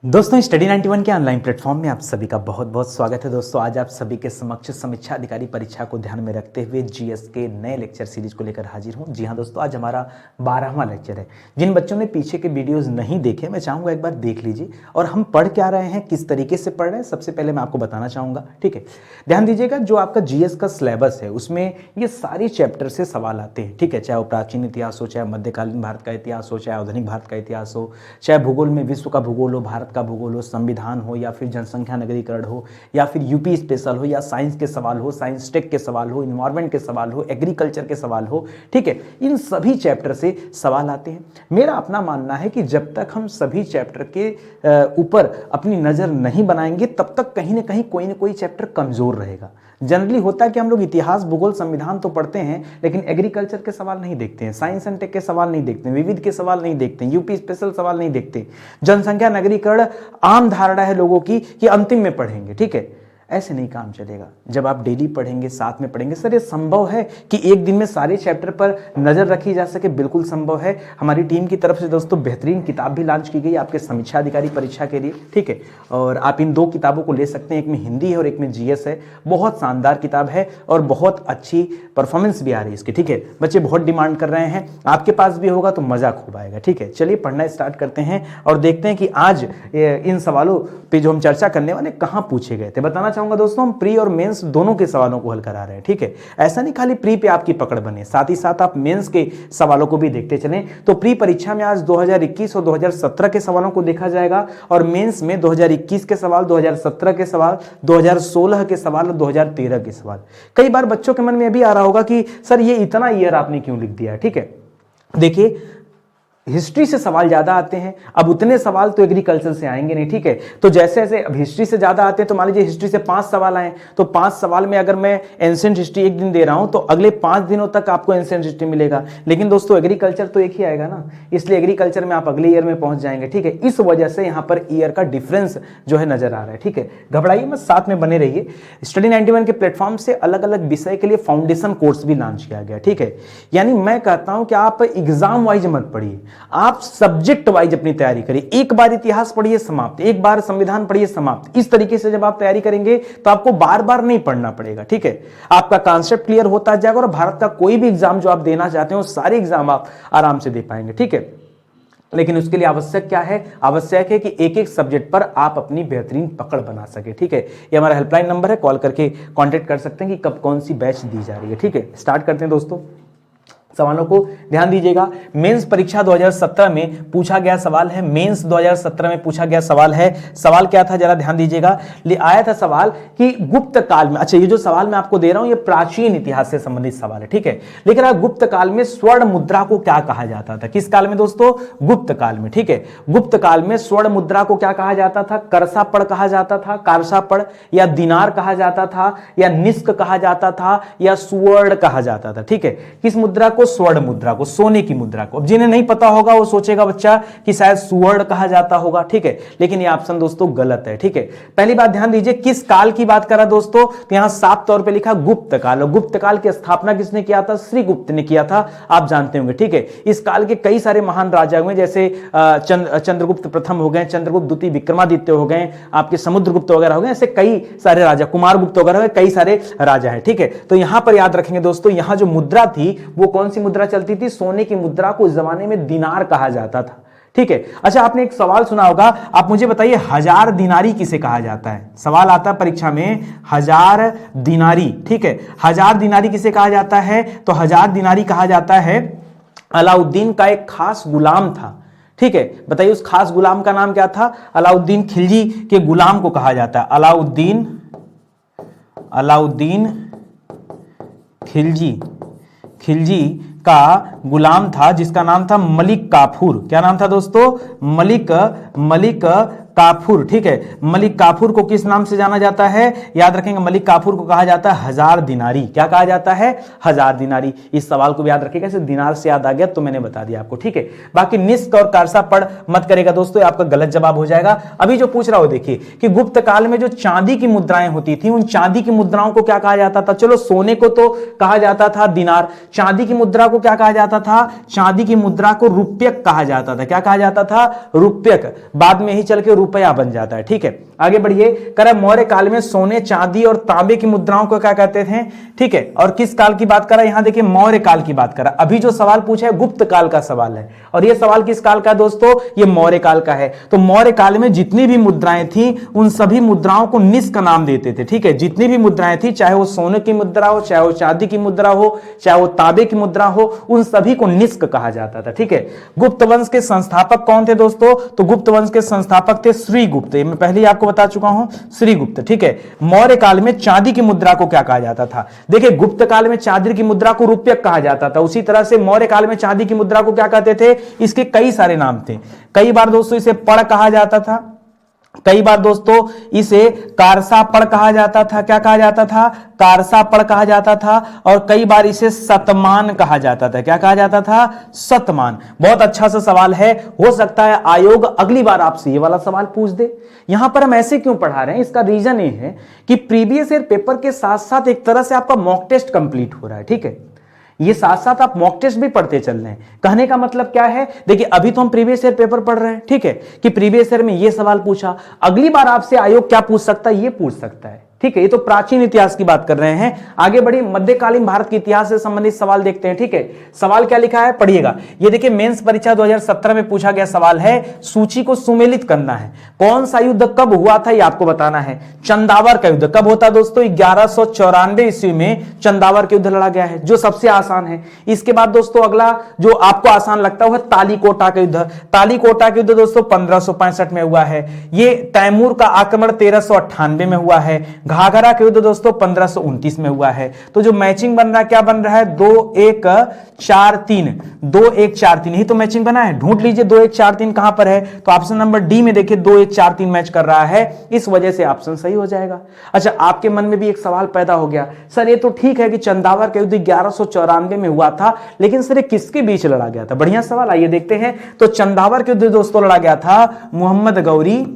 दोस्तों स्टडी 91 के online platform में आप सभी का बहुत बहुत स्वागत है। दोस्तों आज आप सभी के समक्ष समीक्षा अधिकारी परीक्षा को ध्यान में रखते हुए जीएस के नए लेक्चर सीरीज को लेकर हाजिर हूं। जी हां दोस्तों, आज हमारा 12वां लेक्चर है। जिन बच्चों ने पीछे के वीडियोस नहीं देखे, मैं चाहूँगा एक बार देख लीजिए और हम पढ़ क्या रहे हैं, किस तरीके से पढ़ रहे हैं, सबसे पहले मैं आपको बताना चाहूँगा। ठीक है, ध्यान दीजिएगा, जो आपका जीएस का सिलेबस है उसमें ये सारी चैप्टर से सवाल आते हैं। ठीक है, चाहे वो प्राचीन इतिहास हो, चाहे मध्यकालीन भारत का इतिहास हो, चाहे आधुनिक भारत का इतिहास हो, चाहे भूगोल में विश्व का भूगोल हो, भारत का भूगोल हो, संविधान हो, या फिर जनसंख्या नगरीकरण हो, या फिर यूपी स्पेशल हो, या साइंस के सवाल हो, साइंस टेक के सवाल हो, इन्वायरमेंट के सवाल हो, एग्रीकल्चर के सवाल हो। ठीक है, इन सभी चैप्टर से सवाल आते हैं। मेरा अपना मानना है कि जब तक हम सभी चैप्टर के ऊपर अपनी नजर नहीं बनाएंगे तब तक कहीं ना कहीं कोई ना कोई चैप्टर कमजोर रहेगा। जनरली होता है कि हम लोग इतिहास, भूगोल, संविधान तो पढ़ते हैं लेकिन एग्रीकल्चर के सवाल नहीं देखते हैं, साइंस एंड टेक के सवाल नहीं देखते हैं, विविध के सवाल नहीं देखते हैं, यूपी स्पेशल सवाल नहीं देखते। जनसंख्या नगरीकरण आम धारणा है लोगों की कि अंतिम में पढ़ेंगे। ठीक है, ऐसे नहीं काम चलेगा। जब आप डेली पढ़ेंगे, साथ में पढ़ेंगे, सर ये संभव है कि एक दिन में सारे चैप्टर पर नजर रखी जा सके? बिल्कुल संभव है। हमारी टीम की तरफ से दोस्तों बेहतरीन किताब भी लॉन्च की गई आपके समीक्षा अधिकारी परीक्षा के लिए। ठीक है, और आप इन दो किताबों को ले सकते हैं, एक में हिंदी है और एक में जीएस है। बहुत शानदार किताब है और बहुत अच्छी परफॉर्मेंस भी आ रही है इसकी। ठीक है, बच्चे बहुत डिमांड कर रहे हैं, आपके पास भी होगा तो मजा खूब आएगा। ठीक है, चलिए पढ़ना स्टार्ट करते हैं और देखते हैं कि आज इन सवालों पे जो हम चर्चा करने वाले कहाँ पूछे गए थे। बताना चाहूंगा दोस्तों, हम प्री और मेंस दोनों के सवालों को हल करा रहे हैं। ठीक है, ऐसा नहीं खाली प्री पे आपकी पकड़ बने, साथ ही साथ आप मेंस के सवालों को भी देखते चलें। तो प्री परीक्षा में आज 2021 और 2017 के सवालों को देखा जाएगा और मेंस में 2021 के सवाल, 2017 के सवाल, 2016 के सवाल और 2013 के सवाल। कई बार बच्चों के मन में भी आ रहा होगा कि सर ये इतना ईयर आपने क्यों लिख दिया है। ठीक है, देखिए हिस्ट्री से सवाल ज्यादा आते हैं, अब उतने सवाल तो एग्रीकल्चर से आएंगे नहीं। ठीक है, तो जैसे जैसे अब हिस्ट्री से ज्यादा आते हैं तो मान लीजिए हिस्ट्री से 5 सवाल आए तो 5 सवाल में अगर मैं एंशिएंट हिस्ट्री एक दिन दे रहा हूं तो अगले 5 दिनों तक आपको एंशिएंट हिस्ट्री मिलेगा। लेकिन दोस्तों एग्रीकल्चर तो एक ही आएगा ना, इसलिए एग्रीकल्चर में आप अगले ईयर में पहुंच जाएंगे। ठीक है, इस वजह से यहां पर ईयर का डिफरेंस जो है नजर आ रहा है। ठीक है, घबराइए मत, साथ में बने रहिए। स्टडी 91 के प्लेटफॉर्म से अलग अलग विषय के लिए फाउंडेशन कोर्स भी लॉन्च किया गया। ठीक है, यानी मैं कहता हूं कि आप एग्जाम वाइज मत पढ़िए, आप सब्जेक्ट वाइज अपनी तैयारी करिए। एक बार इतिहास पढ़िए समाप्त, एक बार संविधान पढ़िए समाप्त। इस तरीके से जब आप तैयारी करेंगे तो आपको बार बार नहीं पढ़ना पड़ेगा। ठीक है, आपका कॉन्सेप्ट क्लियर होता जाएगा और भारत का कोई भी एग्जाम जो आप देना चाहते हैं वो सारे एग्जाम आप आराम से दे पाएंगे। ठीक है, लेकिन उसके लिए आवश्यक क्या है? आवश्यक है कि एक एक सब्जेक्ट पर आप अपनी बेहतरीन पकड़ बना सके। ठीक है, ये हमारा हेल्पलाइन नंबर है, कॉल करके कांटेक्ट कर सकते हैं कि कब कौन सी बैच दी जा रही है। ठीक है, स्टार्ट करते हैं दोस्तों। सवालों को ध्यान दीजिएगा। मेंस परीक्षा 2017 में पूछा गया सवाल है, मेंस 2017 में पूछा गया सवाल है। सवाल क्या था जरा ध्यान दीजिएगा। आया था सवाल कि गुप्त काल में, अच्छा ये जो सवाल मैं आपको दे रहा हूं ये प्राचीन इतिहास से संबंधित सवाल है। ठीक है, लेकिन गुप्त काल में स्वर्ण मुद्रा को क्या कहा जाता था? किस काल में दोस्तों? गुप्त काल में। ठीक है, गुप्त काल में स्वर्ण मुद्रा को क्या कहा जाता था? करसापड़ कहा जाता था, कारसापड़, या दिनार कहा जाता था, या निष्क कहा जाता था, या सुवर्ण कहा जाता था। ठीक है, किस मुद्रा को? स्वर्ण मुद्रा को, सोने की मुद्रा को। अब जिन्हें नहीं पता होगा वो सोचेगा बच्चा कि शायद सुवर्ण कहा जाता होगा। ठीक है, लेकिन ये ऑप्शन दोस्तों गलत है। ठीक है, पहली बात ध्यान दीजिए, किस काल की बात करा दोस्तों? तो यहां साफ तौर पे लिखा गुप्त काल, और गुप्त काल की स्थापना किसने किया था? श्रीगुप्त ने किया था, आप जानते होंगे। ठीक है, इस काल के कई सारे महान राजा हुए, जैसे चंद्रगुप्त प्रथम हो गए, चंद्रगुप्त द्वितीय, विक्रमादित्य हो गए, आपके समुद्रगुप्त वगैरह हो गए, ऐसे कई सारे राजा, कुमारगुप्त वगैरह हो गए, कई सारे राजा हैं। ठीक है, तो यहां पर याद रखेंगे दोस्तों, यहां जो मुद्रा थी वो कौन सी मुद्रा चलती थी? सोने की मुद्रा को उस जमाने में दिनार कहा जाता था। ठीक है, अच्छा आपने एक सवाल सुना होगा, आप मुझे बताइए 1000 दिनारी किसे कहा जाता है? सवाल आता है परीक्षा में, 1000 दिनारी। ठीक है, 1000 दिनारी किसे कहा जाता है? तो 1000 दिनारी कहा जाता है अलाउद्दीन का एक खास गुलाम था। ठीक है, बताइए उस खास गुलाम का नाम क्या था? अलाउद्दीन खिलजी के गुलाम को कहा जाता है अलाउद्दीन खिलजी का गुलाम था, जिसका नाम था मलिक काफूर। क्या नाम था दोस्तों? मलिक काफूर। ठीक है, मलिक काफूर को किस नाम से जाना जाता है? याद रखेंगे, मलिक काफूर को कहा जाता है 1000 दिनारी। क्या कहा जाता है? 1000 दिनारी। इस सवाल को भी याद रखिएगा, इसे दिनार से याद आ गया तो मैंने बता दिया आपको। ठीक है, बाकी निष्क और कारसापड़ मत करेगा दोस्तों, आपका गलत जवाब हो जाएगा। अभी जो पूछ रहा हो देखिए कि गुप्त काल में जो चांदी की मुद्राएं होती थी, उन चांदी की मुद्राओं को क्या कहा जाता था? चलो सोने को तो कहा जाता था दिनार, चांदी की मुद्रा को क्या कहा जाता था? चांदी की मुद्रा को रुपयक कहा जाता था। क्या कहा जाता था? रुपयक। बाद में ही चल के रुपया बन जाता है। ठीक है, आगे बढ़िए। कह रहा है मौर्य काल में सोने चांदी और तांबे की मुद्राओं को क्या कहते थे। ठीक है, और किस काल की बात कर रहा है, यहां देखिए मौर्य काल की बात कर रहा है। अभी जो सवाल पूछा है गुप्त काल का सवाल है, और ये सवाल किस काल का दोस्तों, ये मौर्य काल का है। तो मौर्य काल में जितनी भी मुद्राएं थी उन सभी मुद्राओं को निष्क नाम देते थे। ठीक है, जितनी भी मुद्राएं थी, चाहे वो सोने की मुद्रा हो, चाहे वो चांदी की मुद्रा हो, चाहे वो तांबे की मुद्रा हो, उन सभी को निष्क कहा जाता था। ठीक है, गुप्त वंश के संस्थापक कौन थे दोस्तों, तो गुप्त वंश के संस्थापक थे श्रीगुप्त। मैं पहले ही आपको बता चुका हूं, श्रीगुप्त। ठीक है, मौर्य काल में चांदी की मुद्रा को क्या कहा जाता था, देखिए गुप्त काल में चांदी की मुद्रा को रुपयक कहा जाता था, उसी तरह से मौर्य काल में चांदी की मुद्रा को क्या कहते थे, इसके कई सारे नाम थे। कई बार दोस्तों इसे पड़ कहा जाता था, कई बार दोस्तों इसे कारसा पड़ कहा जाता था। क्या कहा जाता था, कारसा पड़ कहा जाता था। और कई बार इसे सतमान कहा जाता था। क्या कहा जाता था, सतमान। बहुत अच्छा सा सवाल है, हो सकता है आयोग अगली बार आपसे ये वाला सवाल पूछ दे। यहां पर हम ऐसे क्यों पढ़ा रहे हैं, इसका रीजन ये है कि प्रीवियस ईयर पेपर के साथ साथ एक तरह से आपका मॉक टेस्ट कंप्लीट हो रहा है। ठीक है, ये साथ साथ आप मॉक टेस्ट भी पढ़ते चल रहे हैं। कहने का मतलब क्या है, देखिए अभी तो हम प्रीवियस ईयर पेपर पढ़ रहे हैं। ठीक है, कि प्रीवियस ईयर में ये सवाल पूछा, अगली बार आपसे आयोग क्या पूछ सकता है, ये पूछ सकता है। ठीक है, ये तो प्राचीन इतिहास की बात कर रहे हैं। आगे बढ़ी, मध्यकालीन भारत के इतिहास से संबंधित सवाल देखते हैं। ठीक है, सवाल क्या लिखा है, पढ़िएगा। ये देखिए मेंस परीक्षा 2017 में पूछा गया सवाल है, सूची को सुमेलित करना है। कौन सा युद्ध कब हुआ था, ये आपको बताना है। चंदावर का युद्ध कब होता है दोस्तों, 1194 ईस्वी में चंदावर का युद्ध लड़ा गया है, जो सबसे आसान है। इसके बाद दोस्तों अगला जो आपको आसान लगता है वो है तालीकोटा का युद्ध। तालीकोटा का युद्ध दोस्तों 1565 में हुआ है। ये तैमूर का आक्रमण 1398 में हुआ है। घाघरा के युद्ध दोस्तों 1529 में हुआ है। तो जो मैचिंग बन रहा है, क्या बन रहा है, 2-1-4-3, 2-1-4-3 ही तो मैचिंग बना है। ढूंढ लीजिए 2-1-4-3 कहां पर है, तो ऑप्शन नंबर डी में देखिए 2-1-4-3 मैच कर रहा है, इस वजह से ऑप्शन सही हो जाएगा। अच्छा, आपके मन में भी एक सवाल पैदा हो गया, सर ये तो ठीक है कि चंदावर का युद्ध 1194 में हुआ था, लेकिन सर ये किसके बीच लड़ा गया था। बढ़िया सवाल, आइए देखते हैं। तो चंदावर का युद्ध दोस्तों लड़ा गया था मोहम्मद गौरी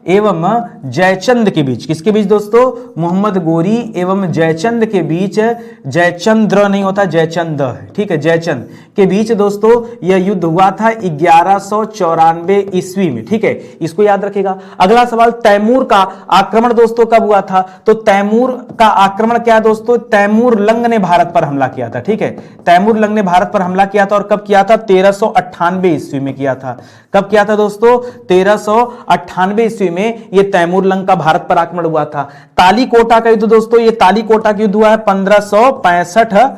एवं जयचंद के बीच। किसके बीच दोस्तों, मोहम्मद गौरी एवं जयचंद के बीच। जयचंद्र नहीं होता, जयचंद है। ठीक है, जयचंद के बीच दोस्तों यह युद्ध हुआ था 1194 ईस्वी में। ठीक है, इसको याद रखिएगा। अगला सवाल, तैमूर का आक्रमण दोस्तों कब हुआ था, तो तैमूर का आक्रमण क्या दोस्तों, तैमूर लंग ने भारत पर हमला किया था। ठीक है, तैमूर लंग ने भारत पर हमला किया था, और कब किया था, 1398 ईस्वी में किया था। कब किया था दोस्तों, 1398 ईस्वी में ये तैमूर लंग का भारत पर आक्रमण हुआ था। तालीकोटा का युद्ध दोस्तों, ये तालीकोटा का युद्ध हुआ है 1565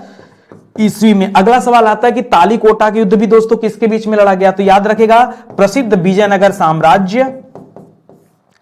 ईस्वी में। अगला सवाल आता है कि तालीकोटा का युद्ध भी दोस्तों किसके बीच में लड़ा गया, तो याद रखेगा प्रसिद्ध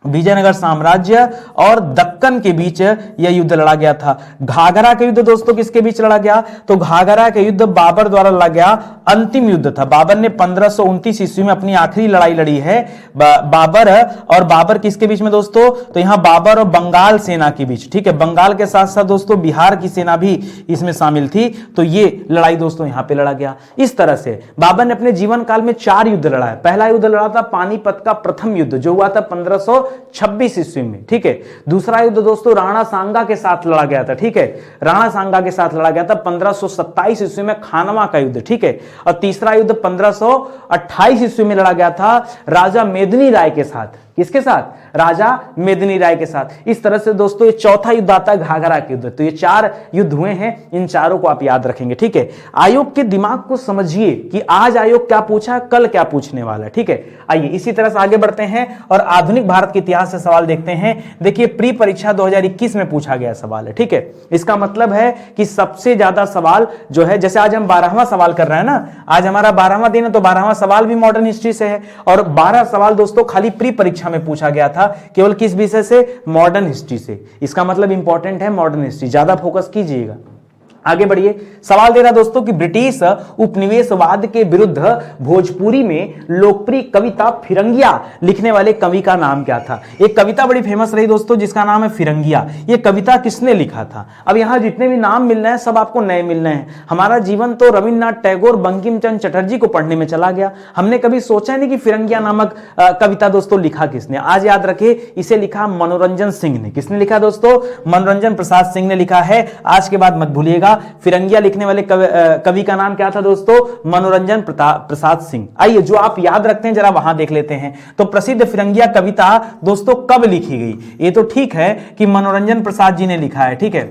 विजयनगर साम्राज्य और दक्कन के बीच यह युद्ध लड़ा गया था। घाघरा का युद्ध दोस्तों किसके बीच लड़ा गया, तो घाघरा का युद्ध बाबर द्वारा लड़ा गया अंतिम युद्ध था। बाबर ने 1529 ईस्वी में अपनी आखिरी लड़ाई लड़ी है। बाबर किसके बीच में दोस्तों, तो यहां बाबर और बंगाल सेना के बीच। ठीक है, बंगाल के साथ साथ दोस्तों बिहार की सेना भी इसमें शामिल थी। तो ये लड़ाई दोस्तों यहां पे लड़ा गया। इस तरह से बाबर ने अपने जीवन काल में 4 युद्ध लड़ा है। पहला युद्ध लड़ा था पानीपत का प्रथम युद्ध, जो हुआ था 1526 ईस्वी में। ठीक है, दूसरा युद्ध दोस्तों राणा सांगा के साथ लड़ा गया था। ठीक है, राणा सांगा के साथ लड़ा गया था 1527 ईस्वी में, खानवा का युद्ध। ठीक है, और तीसरा युद्ध 1528 ईस्वी में लड़ा गया था राजा मेदिनी राय के साथ। किसके साथ, राजा मेदिनी राय के साथ। इस तरह से दोस्तों ये चौथा युद्ध आता है घाघरा के युद्ध। तो ये 4 युद्ध हुए हैं, इन चारों को आप याद रखेंगे। ठीक है, आयोग के दिमाग को समझिए कि आज आयोग क्या पूछा, कल क्या पूछने वाला है। ठीक है, आइए इसी तरह से आगे बढ़ते हैं और आधुनिक भारत के इतिहास से सवाल देखते हैं। देखिए प्री परीक्षा 2021 में पूछा गया सवाल है। ठीक है, इसका मतलब है कि सबसे ज्यादा सवाल जो है, जैसे आज हम 12वां सवाल कर रहे हैं ना, आज हमारा 12वां दिन है, तो 12वां सवाल भी मॉडर्न हिस्ट्री से है। और 12 सवाल दोस्तों खाली प्री परीक्षा में पूछा गया था, केवल किस विषय से, मॉडर्न हिस्ट्री से। इसका मतलब इंपॉर्टेंट है मॉडर्न हिस्ट्री, ज्यादा फोकस कीजिएगा। आगे बढ़िए, सवाल दे रहा दोस्तों कि ब्रिटिश उपनिवेशवाद के विरुद्ध भोजपुरी में लोकप्रिय कविता फिरंगिया लिखने वाले कवि का नाम क्या था। एक कविता बड़ी फेमस रही दोस्तों जिसका नाम है फिरंगिया। ये कविता किसने लिखा था। अब यहां जितने भी नाम मिल रहे हैं सब आपको नए मिल रहे हैं। हमारा जीवन तो रविन्द्रनाथ टैगोर, बंकिम चंद्र चटर्जी को पढ़ने में चला गया। हमने कभी सोचा नहीं कि फिरंगिया नामक कविता दोस्तों लिखा किसने। आज याद रखे, इसे लिखा मनोरंजन सिंह ने। किसने लिखा दोस्तों, मनोरंजन प्रसाद सिंह ने लिखा है। आज के बाद मत भूलिएगा, फिरंगिया लिखने वाले कवि का नाम क्या था दोस्तों? मनोरंजन प्रसाद सिंह। आइए जो आप याद रखते हैं जरा वहां देख लेते हैं। तो प्रसिद्ध फिरंगिया कविता दोस्तों कब लिखी गई? ये तो ठीक है कि मनोरंजन प्रसाद जी ने लिखा है, ठीक है,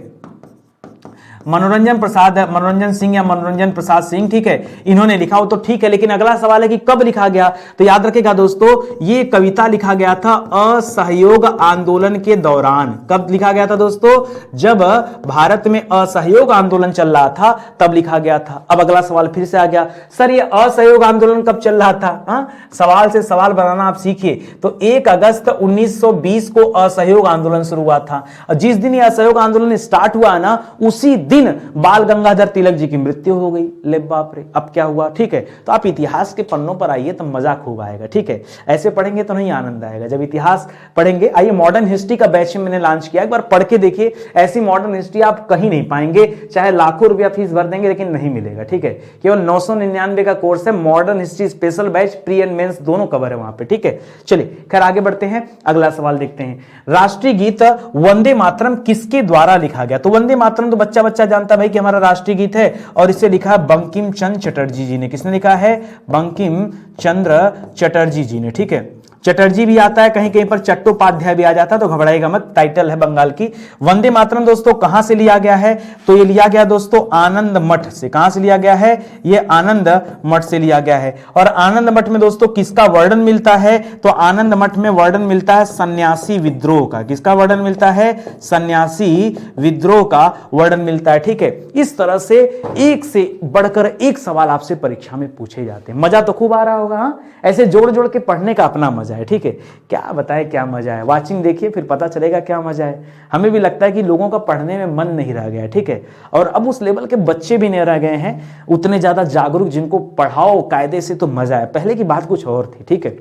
मनोरंजन सिंह या मनोरंजन प्रसाद सिंह, ठीक है, इन्होंने लिखा हो तो ठीक है। लेकिन अगला सवाल है कि कब लिखा गया? तो याद रखेगा दोस्तों, ये कविता लिखा गया था असहयोग आंदोलन के दौरान। कब लिखा गया था दोस्तों? जब भारत में असहयोग आंदोलन चल रहा था तब लिखा गया था। अब अगला सवाल फिर से आ गया, सर ये असहयोग आंदोलन कब चल रहा था? सवाल से सवाल बनाना आप सीखिए। तो 1 अगस्त 1920 को असहयोग आंदोलन शुरू हुआ था। जिस दिन यह असहयोग आंदोलन स्टार्ट हुआ ना, उसी दिन बाल गंगाधर तिलक जी की मृत्यु हो गई। ले बाप रे, अब क्या हुआ? ठीक है, तो आप इतिहास के पन्नों पर आइए तो मजा खूब आएगा, ठीक है, ऐसे पढ़ेंगे तो नहीं आनंद आएगा जब इतिहास पढ़ेंगे। आइए मॉडर्न हिस्ट्री का बैच मैंने लॉन्च किया, एक बार पढ़ के देखिए। ऐसी मॉडर्न हिस्ट्री आप कहीं नहीं पाएंगे, चाहे लाखों रुपया फीस भर देंगे लेकिन नहीं मिलेगा, ठीक है। केवल 999 का कोर्स है, modern history special batch, pre and mains दोनों कवर है वहां पे, ठीक है। चलिए खैर आगे बढ़ते हैं, अगला सवाल देखते हैं। राष्ट्रीय गीत वंदे मातरम किसके द्वारा लिखा गया? तो वंदे मातरम तो बच्चा बच्चा जानता भाई कि हमारा राष्ट्रीय गीत है, और इसे लिखा है बंकिम चंद्र चटर्जी जी ने। किसने लिखा है? बंकिम चंद्र चटर्जी जी ने, ठीक है। चटर्जी भी आता है, कहीं कहीं पर चट्टोपाध्याय भी आ जाता है, तो घबराएगा मत, टाइटल है बंगाल की। वंदे मातरम दोस्तों कहां से लिया गया है? तो ये लिया गया दोस्तों आनंद मठ से। कहां से लिया गया है? ये आनंद मठ से लिया गया है। और आनंद मठ में दोस्तों किसका वर्णन मिलता है? तो आनंद मठ में वर्णन मिलता है सन्यासी विद्रोह का। किसका वर्णन मिलता है? सन्यासी विद्रोह का वर्णन मिलता है, ठीक है। इस तरह से एक से बढ़कर एक सवाल आपसे परीक्षा में पूछे जाते हैं। मजा तो खूब आ रहा होगा, ऐसे जोड़ जोड़ के पढ़ने का अपना मजा है, ठीक है। क्या बताए क्या मजा है, वाचिंग देखिए फिर पता चलेगा क्या मजा है। हमें भी लगता है कि लोगों का पढ़ने में मन नहीं रह गया, ठीक है, और अब उस लेवल के बच्चे भी नहीं रह गए हैं उतने ज्यादा जागरूक, जिनको पढ़ाओ कायदे से तो मजा है। पहले की बात कुछ और थी, ठीक है।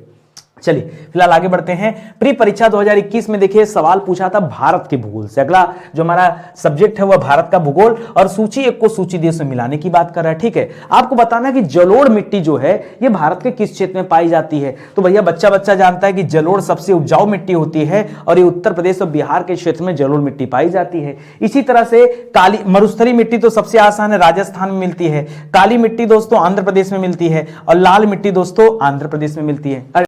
चलिए फिलहाल आगे बढ़ते हैं। प्री परीक्षा 2021 में देखिए सवाल पूछा था भारत के भूगोल से। अगला जो हमारा सब्जेक्ट है वह भारत का भूगोल, और सूची 1 को सूची 2 से मिलाने की बात कर रहा है, ठीक है। आपको बताना है कि जलोढ़ मिट्टी जो है ये भारत के किस क्षेत्र में पाई जाती है? तो भैया बच्चा बच्चा जानता है कि जलोढ़ सबसे उपजाऊ मिट्टी होती है, और ये उत्तर प्रदेश और बिहार के क्षेत्र में जलोढ़ मिट्टी पाई जाती है। इसी तरह से काली मरुस्थली मिट्टी तो सबसे आसान है, राजस्थान में मिलती है। काली मिट्टी दोस्तों आंध्र प्रदेश में मिलती है, और लाल मिट्टी दोस्तों आंध्र प्रदेश में मिलती है।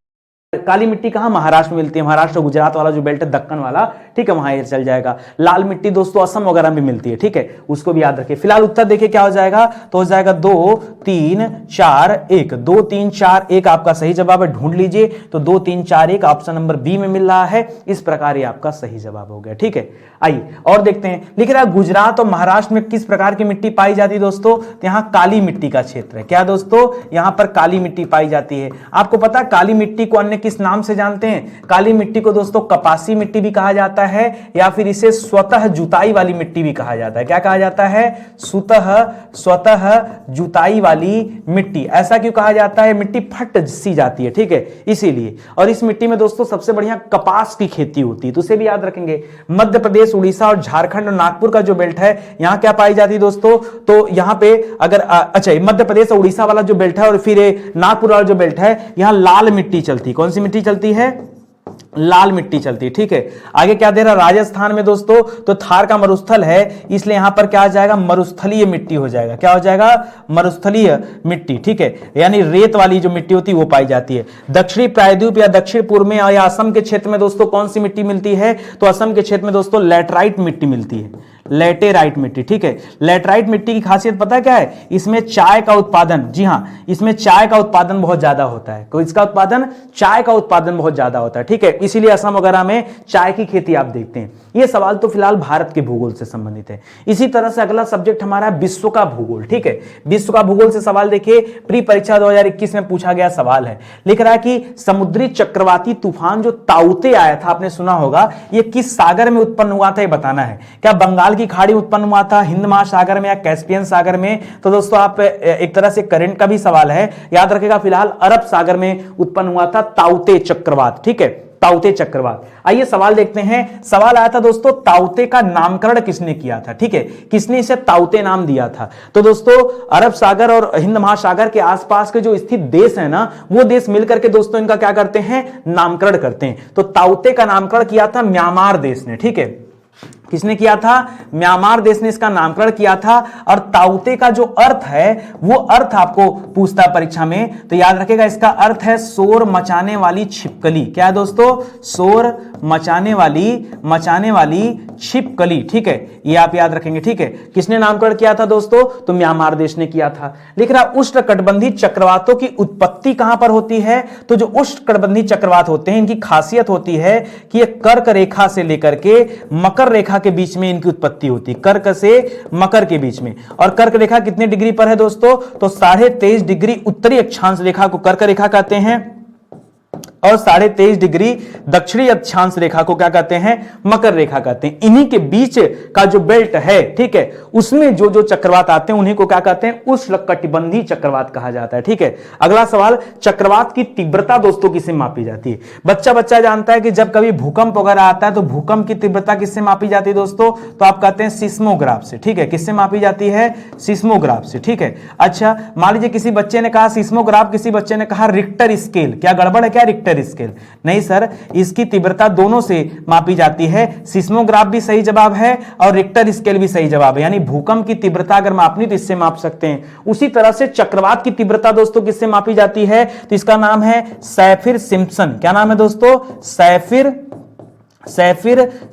काली मिट्टी कहां? महाराष्ट्र में मिलती है। महाराष्ट्र गुजरात वाला जो बेल्ट है, दक्कन वाला, ठीक है, वहां ये चल जाएगा। लाल मिट्टी दोस्तों असम वगैरह में मिलती है, ठीक है, उसको भी याद रखिए। फिलहाल उत्तर देखिए क्या हो जाएगा, तो हो जाएगा 2 3 4 1। 2 3 4 1 आपका सही जवाब है, ढूंढ लीजिए। तो 2 3 4 1 ऑप्शन नंबर बी में मिल रहा है। इस प्रकार ये आपका सही जवाब हो गया, ठीक है। आइए और देखते हैं, लिख रहा है गुजरात और महाराष्ट्र में किस प्रकार की मिट्टी पाई जाती है दोस्तों? तो यहां काली मिट्टी का क्षेत्र है। क्या दोस्तों? यहां पर काली मिट्टी पाई जाती है। आपको पता है काली मिट्टी को अन्य किस नाम से जानते हैं? काली मिट्टी को दोस्तों कपासी मिट्टी भी कहा जाता है, या फिर इसे स्वतः जुताई वाली मिट्टी भी कहा जाता है। क्या कहा जाता है? स्वतः जुताई वाली मिट्टी। ऐसा क्यों कहा जाता है? मिट्टी फट सी जाती है, ठीक है, इसीलिए। और इस मिट्टी में दोस्तों सबसे बढ़िया कपास की खेती होती है, तो उसे भी याद रखेंगे। मध्य प्रदेश, उड़ीसा और झारखंड और नागपुर का जो बेल्ट है, यहां क्या पाई जाती है दोस्तों? तो यहां पे अगर अच्छा मध्य प्रदेश और उड़ीसा वाला जो बेल्ट है और फिर नागपुर वाला जो बेल्ट है, यहां लाल मिट्टी चलती है। कौन सी मिट्टी चलती है? लाल मिट्टी चलती है, ठीक है। आगे क्या दे रहा है? राजस्थान में दोस्तों तो थार का मरुस्थल है, इसलिए यहां पर क्या आ जाएगा? मरुस्थलीय मिट्टी हो जाएगा। क्या हो जाएगा? मरुस्थलीय मिट्टी, ठीक है, यानी रेत वाली जो मिट्टी होती है वो पाई जाती है। दक्षिणी प्रायद्वीप या दक्षिण पूर्व में या असम के क्षेत्र में दोस्तों कौन सी मिट्टी मिलती है? तो असम के क्षेत्र में दोस्तों लैटराइट मिट्टी मिलती है, लैटेराइट मिट्टी, ठीक है। लैटराइट मिट्टी की खासियत पता है क्या है? इसमें चाय का उत्पादन, जी हां, इसमें चाय का उत्पादन बहुत ज्यादा होता है। तो इसका उत्पादन, चाय का उत्पादन बहुत ज्यादा होता है, ठीक है, इसीलिए असम वगैरह में चाय की खेती आप देखते हैं। ये सवाल तो फिलहाल भारत के भूगोल से संबंधित है। इसी तरह से अगला सब्जेक्ट हमारा विश्व का भूगोल, ठीक है। विश्व का भूगोल से सवाल देखिए, प्री परीक्षा 2021 में पूछा गया सवाल है। लिख रहा है कि समुद्री चक्रवाती तूफान जो ताउते आया था, आपने सुना होगा, ये किस सागर में उत्पन्न हुआ था, ये बताना है। क्या बंगाल की खाड़ी उत्पन्न हुआ था, हिंद महासागर में, या कैस्पियन सागर में? तो दोस्तों आप एक तरह से करंट का भी सवाल है, याद रखेगा। फिलहाल अरब सागर में उत्पन्न हुआ था ताउते चक्रवात, ठीक है, ताउते चक्रवात। आइए सवाल देखते हैं। सवाल आया था दोस्तों ताउते का नामकरण किसने किया था, ठीक है, किसने इसे ताउते नाम दिया था? तो दोस्तों अरब सागर और हिंद महासागर के आसपास के जो स्थित देश है ना, वो देश मिलकर के दोस्तों इनका क्या करते हैं? नामकरण करते हैं। तो ताउते का नामकरण किया था म्यांमार देश ने, ठीक है। किसने किया था? म्यांमार देश ने इसका नामकरण किया था। और ताउते का जो अर्थ है वो अर्थ आपको पूछता है परीक्षा में, तो याद रखेगा इसका अर्थ है शोर मचाने वाली छिपकली। क्या है दोस्तों? शोर मचाने वाली छिपकली। ठीक है, ये आप याद रखेंगे। ठीक है, किसने नामकरण किया था दोस्तों? तो म्यांमार देश ने किया था। लिख रहा उष्णकटिबंधीय चक्रवातों की उत्पत्ति कहां पर होती है? तो जो उष्णकटिबंधीय चक्रवात होते हैं इनकी खासियत होती है कि ये कर्क रेखा से लेकर के मकर रेखा के बीच में इनकी उत्पत्ति होती है, कर्क से मकर के बीच में। और कर्क रेखा कितने डिग्री पर है दोस्तों? तो 23.5 डिग्री उत्तरी अक्षांश रेखा को कर्क रेखा कहते हैं और 23.5 डिग्री दक्षिणी अक्षांश रेखा को क्या कहते हैं? मकर रेखा कहते हैं। इन्हीं के बीच का जो बेल्ट है, ठीक है, उसमें जो जो चक्रवात आते हैं उन्हीं को क्या कहते हैं? उष्णकटिबंधीय चक्रवात कहा जाता है। ठीक है, अगला सवाल, चक्रवात की तीव्रता दोस्तों किससे मापी जाती है? बच्चा जानता है कि जब कभी भूकंप वगैरह आता है तो भूकंप की तीव्रता किससे मापी जाती है दोस्तों? तो आप कहते हैं सिस्मोग्राफ से। ठीक है, किससे मापी जाती है? सिस्मोग्राफ से। ठीक है, अच्छा मान लीजिए किसी बच्चे ने कहा सिस्मोग्राफ, किसी बच्चे ने कहा रिक्टर स्केल। क्या गड़बड़ है क्या? रिक्टर स्केल नहीं सर, इसकी तीव्रता दोनों से मापी जाती है। सिस्मोग्राफ भी सही जवाब है और रिक्टर स्केल भी सही जवाब है। यानी भूकंप की तीव्रता अगर मापनी तो इससे माप सकते हैं। उसी तरह से चक्रवात की तीव्रता दोस्तों किससे मापी जाती है? तो इसका नाम है सैफिर सिम्पसन। क्या नाम है दोस्तों? सैफिर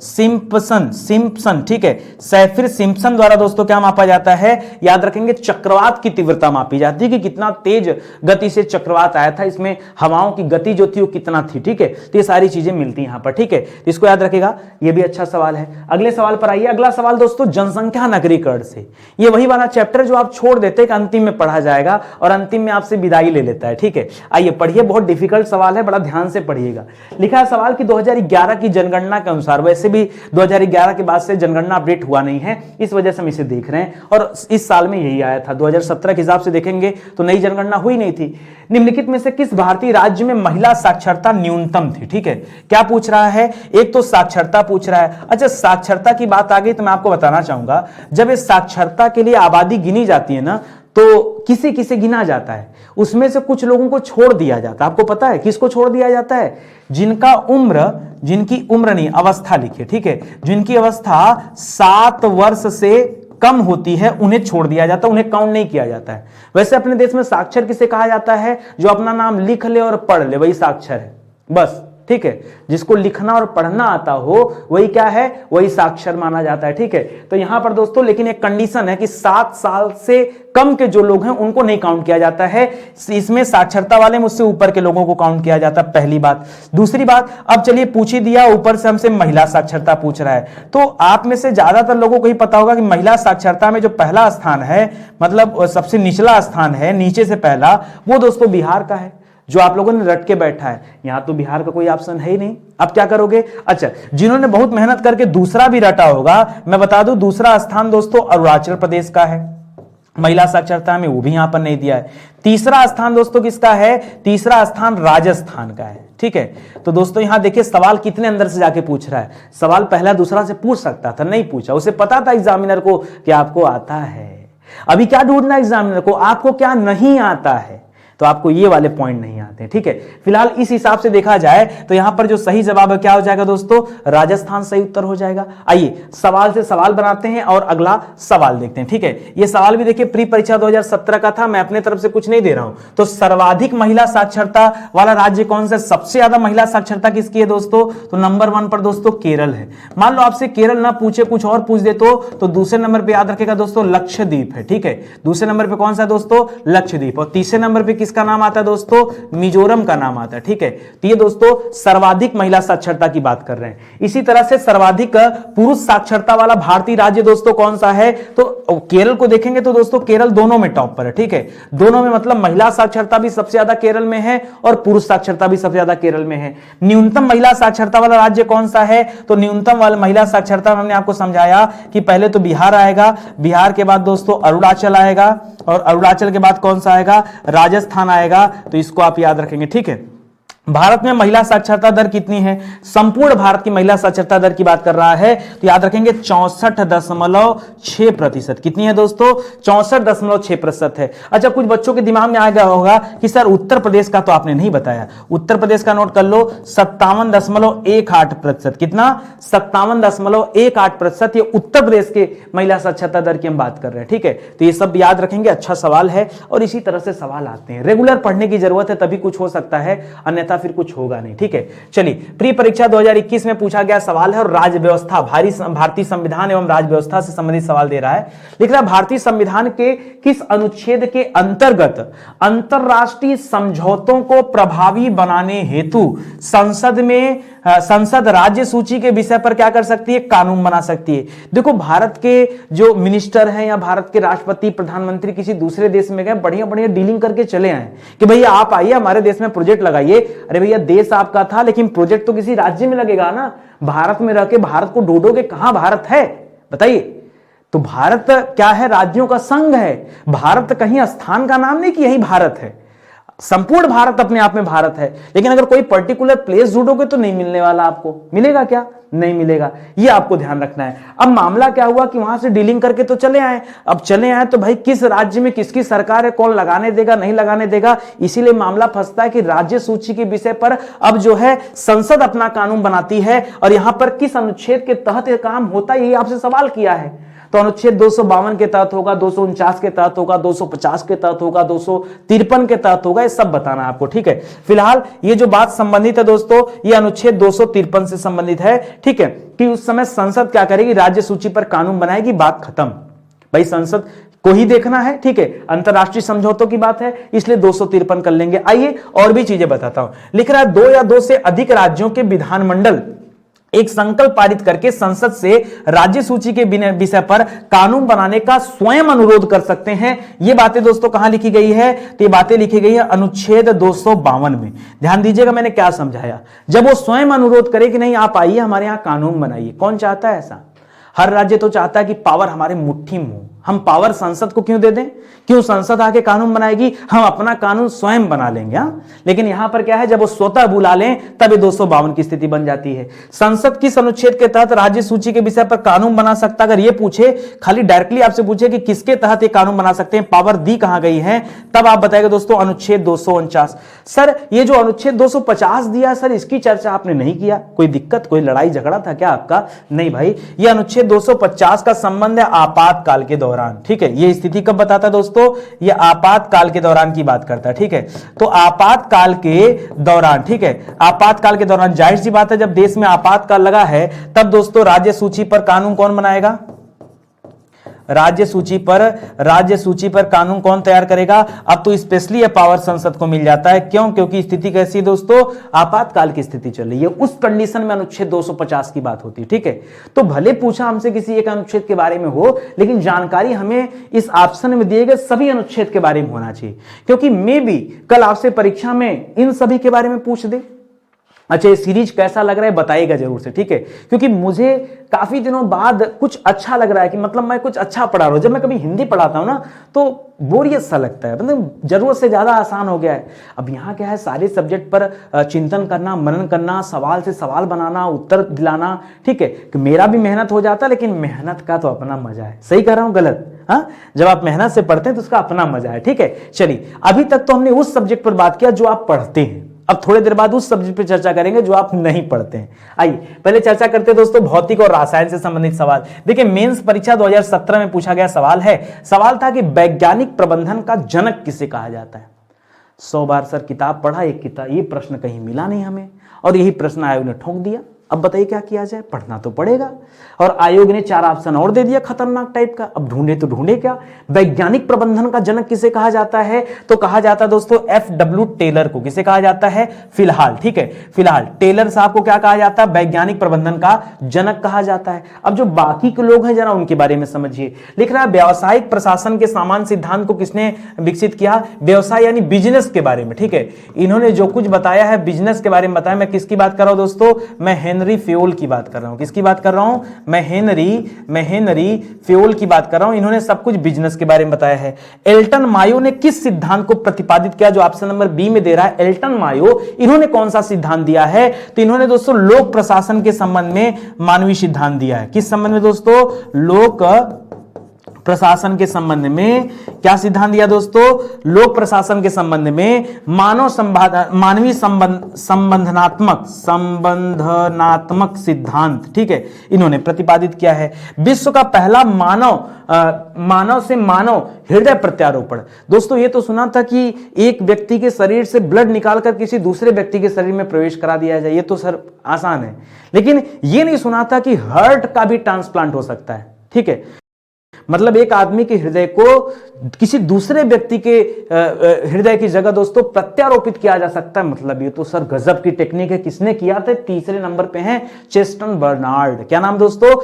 सिम्पसन। ठीक है, सैफिर सिम्पसन द्वारा दोस्तों क्या मापा जाता है? याद रखेंगे, चक्रवात की तीव्रता मापी जाती है कि कितना तेज गति से चक्रवात आया था, इसमें हवाओं की गति जो थी वो कितना थी। ठीक है, तो ये सारी चीजें मिलती हैं यहां पर। ठीक है, तो इसको याद रखेगा, ये भी अच्छा सवाल है। अगले सवाल पर आइए। अगला सवाल दोस्तों जनसंख्या नगरीकरण से। ये वही वाला चैप्टर जो आप छोड़ देते कि अंतिम में पढ़ा जाएगा और अंतिम में आपसे विदाई ले लेता है। ठीक है, आइए पढ़िए, बहुत डिफिकल्ट सवाल है, बड़ा ध्यान से पढ़िएगा। लिखा है सवाल कि 2011 की जनगणना के अनुसार, वैसे भी 2011 के बाद से जनगणना अपडेट हुआ नहीं है, इस वजह से हम इसे देख रहे हैं और इस साल में यही आया था। 2017 के हिसाब से देखेंगे तो नई जनगणना हुई नहीं थी। निम्नलिखित में से किस भारतीय राज्य में महिला साक्षरता न्यूनतम थी? ठीक है, क्या पूछ रहा है? एक तो साक्षरता पूछ रहा है। अच्छा, साक्षरता की बात आ गई तो मैं आपको बताना चाहूंगा, जब इस साक्षरता के लिए आबादी गिनी जाती है ना, तो किसे किसे गिना जाता है? उसमें से कुछ लोगों को छोड़ दिया जाता है। आपको पता है किसको छोड़ दिया जाता है? जिनकी उम्र नहीं, अवस्था लिखिए। ठीक है, जिनकी अवस्था 7 वर्ष से कम होती है उन्हें छोड़ दिया जाता है, उन्हें काउंट नहीं किया जाता है। वैसे अपने देश में साक्षर किसे कहा जाता है? जो अपना नाम लिख ले और पढ़ ले, वही साक्षर है बस। ठीक है, जिसको लिखना और पढ़ना आता हो वही क्या है? वही साक्षर माना जाता है। ठीक है, तो यहां पर दोस्तों लेकिन एक कंडीशन है कि 7 साल से कम के जो लोग हैं उनको नहीं काउंट किया जाता है। इसमें साक्षरता वाले मुझसे ऊपर के लोगों को काउंट किया जाता है, पहली बात। दूसरी बात, अब चलिए पूछ ही दिया, ऊपर से हमसे महिला साक्षरता पूछ रहा है, तो आप में से ज्यादातर लोगों को ही पता होगा कि महिला साक्षरता में जो पहला स्थान है, मतलब सबसे निचला स्थान है, नीचे से पहला, वो दोस्तों बिहार का है, जो आप लोगों ने रट के बैठा है। यहां तो बिहार का कोई ऑप्शन है ही नहीं। अब क्या करोगे? अच्छा, जिन्होंने बहुत मेहनत करके दूसरा भी रटा होगा, मैं बता दूं दूसरा स्थान दोस्तों अरुणाचल प्रदेश का है महिला साक्षरता में, वो भी यहां पर नहीं दिया है। तीसरा स्थान दोस्तों किसका है? तीसरा स्थान राजस्थान का है। ठीक है, तो दोस्तों यहां देखिए सवाल कितने अंदर से जाके पूछ रहा है। सवाल पहला दूसरा से पूछ सकता था, नहीं पूछा। उसे पता था एग्जामिनर को कि आपको आता है। अभी क्या ढूंढना एग्जामिनर को? आपको क्या नहीं आता है, तो आपको ये वाले पॉइंट नहीं आते। ठीक है, फिलहाल इस हिसाब से देखा जाए तो यहां पर जो सही जवाब है क्या हो जाएगा दोस्तों? राजस्थान सही उत्तर हो जाएगा। आइए सवाल से सवाल बनाते हैं और अगला सवाल देखते हैं। ठीक है, ये सवाल भी देखिए प्री परीक्षा 2017 का था, मैं अपने तरफ से कुछ नहीं दे रहा हूं। तो सर्वाधिक महिला साक्षरता वाला राज्य कौन सा? सबसे ज्यादा महिला साक्षरता किसकी है दोस्तों? तो नंबर 1 पर दोस्तों केरल है। मान लो आपसे केरल ना पूछे, कुछ और पूछ दे तो दूसरे नंबर पर याद रखेगा दोस्तों लक्षद्वीप है। ठीक है, दूसरे नंबर पर कौन सा दोस्तों? लक्षद्वीप। और तीसरे नंबर पर किसका नाम आता है दोस्तों? मिजोरम का नाम आता है। ठीक है, तो ये दोस्तों सर्वाधिक महिला साक्षरता की बात कर रहे हैं। इसी तरह से सर्वाधिक पुरुष साक्षरता वाला भारतीय राज्य दोस्तों कौन सा है? तो केरल को देखेंगे तो दोस्तों केरल दोनों में टॉप पर है। ठीक है, दोनों में मतलब महिला साक्षरता भी सबसे ज्यादा केरल में है और पुरुष साक्षरता भी सबसे ज्यादा केरल में है। न्यूनतम महिला साक्षरता वाला राज्य कौन सा है? तो न्यूनतम वाला महिला साक्षरता हमने आपको समझाया कि पहले तो बिहार आएगा, बिहार के बाद दोस्तों अरुणाचल आएगा और अरुणाचल के बाद कौन सा आएगा? राजस्थान आएगा। तो इसको आप याद रखेंगे। ठीक है, भारत में महिला साक्षरता दर कितनी है? संपूर्ण भारत की महिला साक्षरता दर की बात कर रहा है तो याद रखेंगे 64.6%। कितनी है दोस्तों? 64.6% है। अच्छा, कुछ बच्चों के दिमाग में आ गया होगा कि सर उत्तर प्रदेश का तो आपने नहीं बताया। उत्तर प्रदेश का नोट कर लो, 57.18%। कितना? 57.18%। ये उत्तर प्रदेश के महिला साक्षरता दर की हम बात कर रहे हैं। ठीक है, तो ये सब याद रखेंगे। अच्छा सवाल है और इसी तरह से सवाल आते हैं। रेगुलर पढ़ने की जरूरत है, तभी कुछ हो सकता है, अन्यथा फिर कुछ होगा नहीं। ठीक है, चलिए प्री परीक्षा 2021 में पूछा गया सवाल है और राज्य व्यवस्था, भारतीय संविधान एवं राज्य व्यवस्था से संबंधित सवाल दे रहा है। लिख रहा है भारतीय संविधान के किस अनुच्छेद के अंतर्गत अंतरराष्ट्रीय समझौतों को प्रभावी बनाने हेतु संसद राज्य सूची के विषय पर क्या कर सकती है? कानून बना सकती है। देखो, भारत के जो मिनिस्टर हैं या भारत के राष्ट्रपति, प्रधानमंत्री किसी दूसरे देश में गए, बढ़िया बढ़िया डीलिंग करके चले आए कि भैया आप आइए हमारे देश में प्रोजेक्ट लगाइए। अरे भैया, देश आपका था लेकिन प्रोजेक्ट तो किसी राज्य में लगेगा ना। भारत में रह के भारत को ढूंढोगे, कहां भारत है बताइए? तो भारत क्या है? राज्यों का संघ है। भारत कहीं स्थान का नाम नहीं कि यही भारत है। संपूर्ण भारत अपने आप में भारत है, लेकिन अगर कोई पर्टिकुलर प्लेस ढूंढोगे तो नहीं मिलने वाला। आपको मिलेगा क्या? नहीं मिलेगा। ये आपको ध्यान रखना है। अब मामला क्या हुआ कि वहां से डीलिंग करके तो चले आए। अब चले आए तो भाई किस राज्य में किसकी सरकार है, कौन लगाने देगा नहीं लगाने देगा, इसीलिए मामला फंसता है कि राज्य सूची के विषय पर अब जो है संसद अपना कानून बनाती है और यहां पर किस अनुच्छेद के तहत यह काम होता है, यही आपसे सवाल किया है। तो अनुच्छेद 252 के तहत होगा, 249 के तहत होगा, 250 के तहत होगा, 253 के तहत होगा, ये सब बताना है आपको। ठीक है, फिलहाल ये जो बात संबंधित है दोस्तों, ये अनुच्छेद 253 से संबंधित है। ठीक है, कि उस समय संसद क्या करेगी? राज्य सूची पर कानून बनाएगी। बात खत्म। भाई संसद को ही देखना है। ठीक है, अंतरराष्ट्रीय समझौतों की बात है, इसलिए 253 कर लेंगे। आइए और भी चीजें बताता हूं। लिख रहा है 2 या 2 से अधिक राज्यों के विधानमंडल एक संकल्प पारित करके संसद से राज्य सूची के विषय पर कानून बनाने का स्वयं अनुरोध कर सकते हैं। ये बातें दोस्तों कहां लिखी गई है? तो ये बातें लिखी गई है अनुच्छेद 252 में। ध्यान दीजिएगा मैंने क्या समझाया। जब वो स्वयं अनुरोध करे कि नहीं आप आइए हमारे यहां कानून बनाइए, कौन चाहता है ऐसा? हर राज्य तो चाहता है कि पावर हमारे मुट्ठी में हो। हम पावर संसद को क्यों दे दें? क्यों संसद आके कानून बनाएगी? हम अपना कानून स्वयं बना लेंगे। लेकिन यहां पर क्या है, जब वो स्वतः बुला लें तब ये 252 की स्थिति बन जाती है। संसद किस अनुच्छेद के तहत राज्य सूची के विषय पर कानून बना सकता? अगर ये पूछे, खाली डायरेक्टली आपसे पूछे कि किसके तहत ये कानून बना सकते हैं, पावर दी कहां गई है, तब आप बताएंगे दोस्तों अनुच्छेद 249। सर ये जो अनुच्छेद 250 दिया सर, इसकी चर्चा आपने नहीं किया। कोई दिक्कत, कोई लड़ाई झगड़ा था क्या आपका? नहीं भाई, ये अनुच्छेद 250 का संबंध है आपातकाल के दौरान। ठीक है, ये स्थिति कब बताता है दोस्तों? ये आपातकाल के दौरान की बात करता है। ठीक है, तो आपातकाल के दौरान, ठीक है, आपातकाल के दौरान जाहिर सी बात है जब देश में आपातकाल लगा है तब दोस्तों राज्य सूची पर कानून कौन बनाएगा? राज्य सूची पर कानून कौन तैयार करेगा? अब तो स्पेशली ये पावर संसद को मिल जाता है। क्यों? क्योंकि स्थिति कैसी दोस्तों? आपातकाल की स्थिति चल रही है। उस कंडीशन में अनुच्छेद 250 की बात होती है। ठीक है, तो भले पूछा हमसे किसी एक अनुच्छेद के बारे में हो, लेकिन जानकारी हमें इस ऑप्शन में दिए गए सभी अनुच्छेद के बारे में होना चाहिए, क्योंकि मे बी कल आपसे परीक्षा में इन सभी के बारे में पूछ दे। अच्छा, ये सीरीज कैसा लग रहा है बताइएगा जरूर से। ठीक है, क्योंकि मुझे काफी दिनों बाद कुछ अच्छा लग रहा है कि मतलब मैं कुछ अच्छा पढ़ा रहा हूं। जब मैं कभी हिंदी पढ़ाता हूं ना तो बोरियत सा लगता है, मतलब जरूरत से ज्यादा आसान हो गया है। अब यहाँ क्या है, सारे सब्जेक्ट पर चिंतन करना, मनन करना, सवाल से सवाल बनाना, उत्तर दिलाना। ठीक है, कि मेरा भी मेहनत हो जाता है, लेकिन मेहनत का तो अपना मजा है। सही कर रहा हूं गलत? हाँ, जब आप मेहनत से पढ़ते हैं तो उसका अपना मजा है। ठीक है, चलिए अभी तक तो हमने उस सब्जेक्ट पर बात किया जो आप पढ़ते हैं। अब थोड़ी देर बाद उस सब्जेक्ट पे चर्चा करेंगे जो आप नहीं पढ़ते हैं। आइए पहले चर्चा करते हैं दोस्तों भौतिक और रसायन से संबंधित सवाल। देखिए मेंस परीक्षा 2017 में पूछा गया सवाल है। सवाल था कि वैज्ञानिक प्रबंधन का जनक किसे कहा जाता है? 100 बार सर किताब पढ़ा, ये प्रश्न कहीं मिला नहीं हमें, और यही प्रश्न आयोग ने ठोक दिया। अब बताइए क्या किया जाए? पढ़ना तो पड़ेगा। और आयोग ने 4 ऑप्शन और दे दिया खतरनाक टाइप का। अब ढूंढे तो ढूंढे क्या? वैज्ञानिक प्रबंधन का जनक किसे कहा जाता है? तो कहा जाता है दोस्तों FW टेलर को। किसे कहा जाता है? फिलहाल, ठीक है, फिलहाल टेलर साहब को क्या कहा जाता है? वैज्ञानिक प्रबंधन का जनक कहा जाता है। अब जो बाकी के लोग हैं जरा उनके बारे में समझिए। लिख रहा है व्यावसायिक प्रशासन के सामान्य सिद्धांत को किसने विकसित किया? व्यवसाय यानी बिजनेस के बारे में। ठीक है, इन्होंने जो कुछ बताया है बिजनेस के बारे में बताया। मैं किसकी बात कर रहा हूं दोस्तों? मैं हेनरी फ्योल की बात कर रहा हूं। किसकी बात कर रहा हूं? मैं हेनरी फ्योल की बात कर रहा हूं। इन्होंने सब कुछ बिजनेस के बारे में बताया है। एल्टन मायो ने किस सिद्धांत को प्रतिपादित किया, जो ऑप्शन नंबर बी में दे रहा है, एल्टन मायो, इन्होंने कौन सा सिद्धांत दिया है? तो इन्होंने दोस्तों लोक प्रशासन के संबंध में मानवीय सिद्धांत दिया है। किस संबंध में दोस्तों? लोक प्रशासन के संबंध में क्या सिद्धांत दिया दोस्तों? लोक प्रशासन के संबंध में मानवीय संबंधनात्मक सिद्धांत, ठीक है, इन्होंने प्रतिपादित किया है। विश्व का पहला मानव से मानव हृदय प्रत्यारोपण, दोस्तों ये तो सुना था कि एक व्यक्ति के शरीर से ब्लड निकालकर किसी दूसरे व्यक्ति के शरीर में प्रवेश करा दिया जाए, ये तो सर आसान है, लेकिन ये नहीं सुना था कि हार्ट का भी ट्रांसप्लांट हो सकता है। ठीक है, मतलब एक आदमी के हृदय को किसी दूसरे व्यक्ति के हृदय की जगह दोस्तों प्रत्यारोपित किया जा सकता है। मतलब ये तो सर गजब की टेक्निक है। किसने किया था? तीसरे नंबर पे है चेस्टन बर्नार्ड। क्या नाम दोस्तों?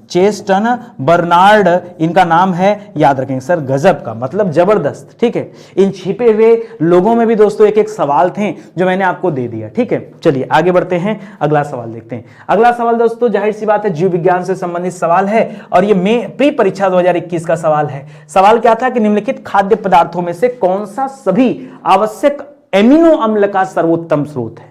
चेस्टन बर्नार्ड इनका नाम है, याद रखेंगे सर, गजब का मतलब जबरदस्त। ठीक है, इन छिपे हुए लोगों में भी दोस्तों एक एक सवाल थे जो मैंने आपको दे दिया। ठीक है, चलिए आगे बढ़ते हैं, अगला सवाल देखते हैं। अगला सवाल दोस्तों जाहिर सी बात है जीव विज्ञान से संबंधित सवाल है और ये प्री परीक्षा 2021 का सवाल है। सवाल क्या था कि निम्नलिखित खाद्य पदार्थों में से कौन सा सभी आवश्यक एमिनो अम्ल का सर्वोत्तम स्रोत है?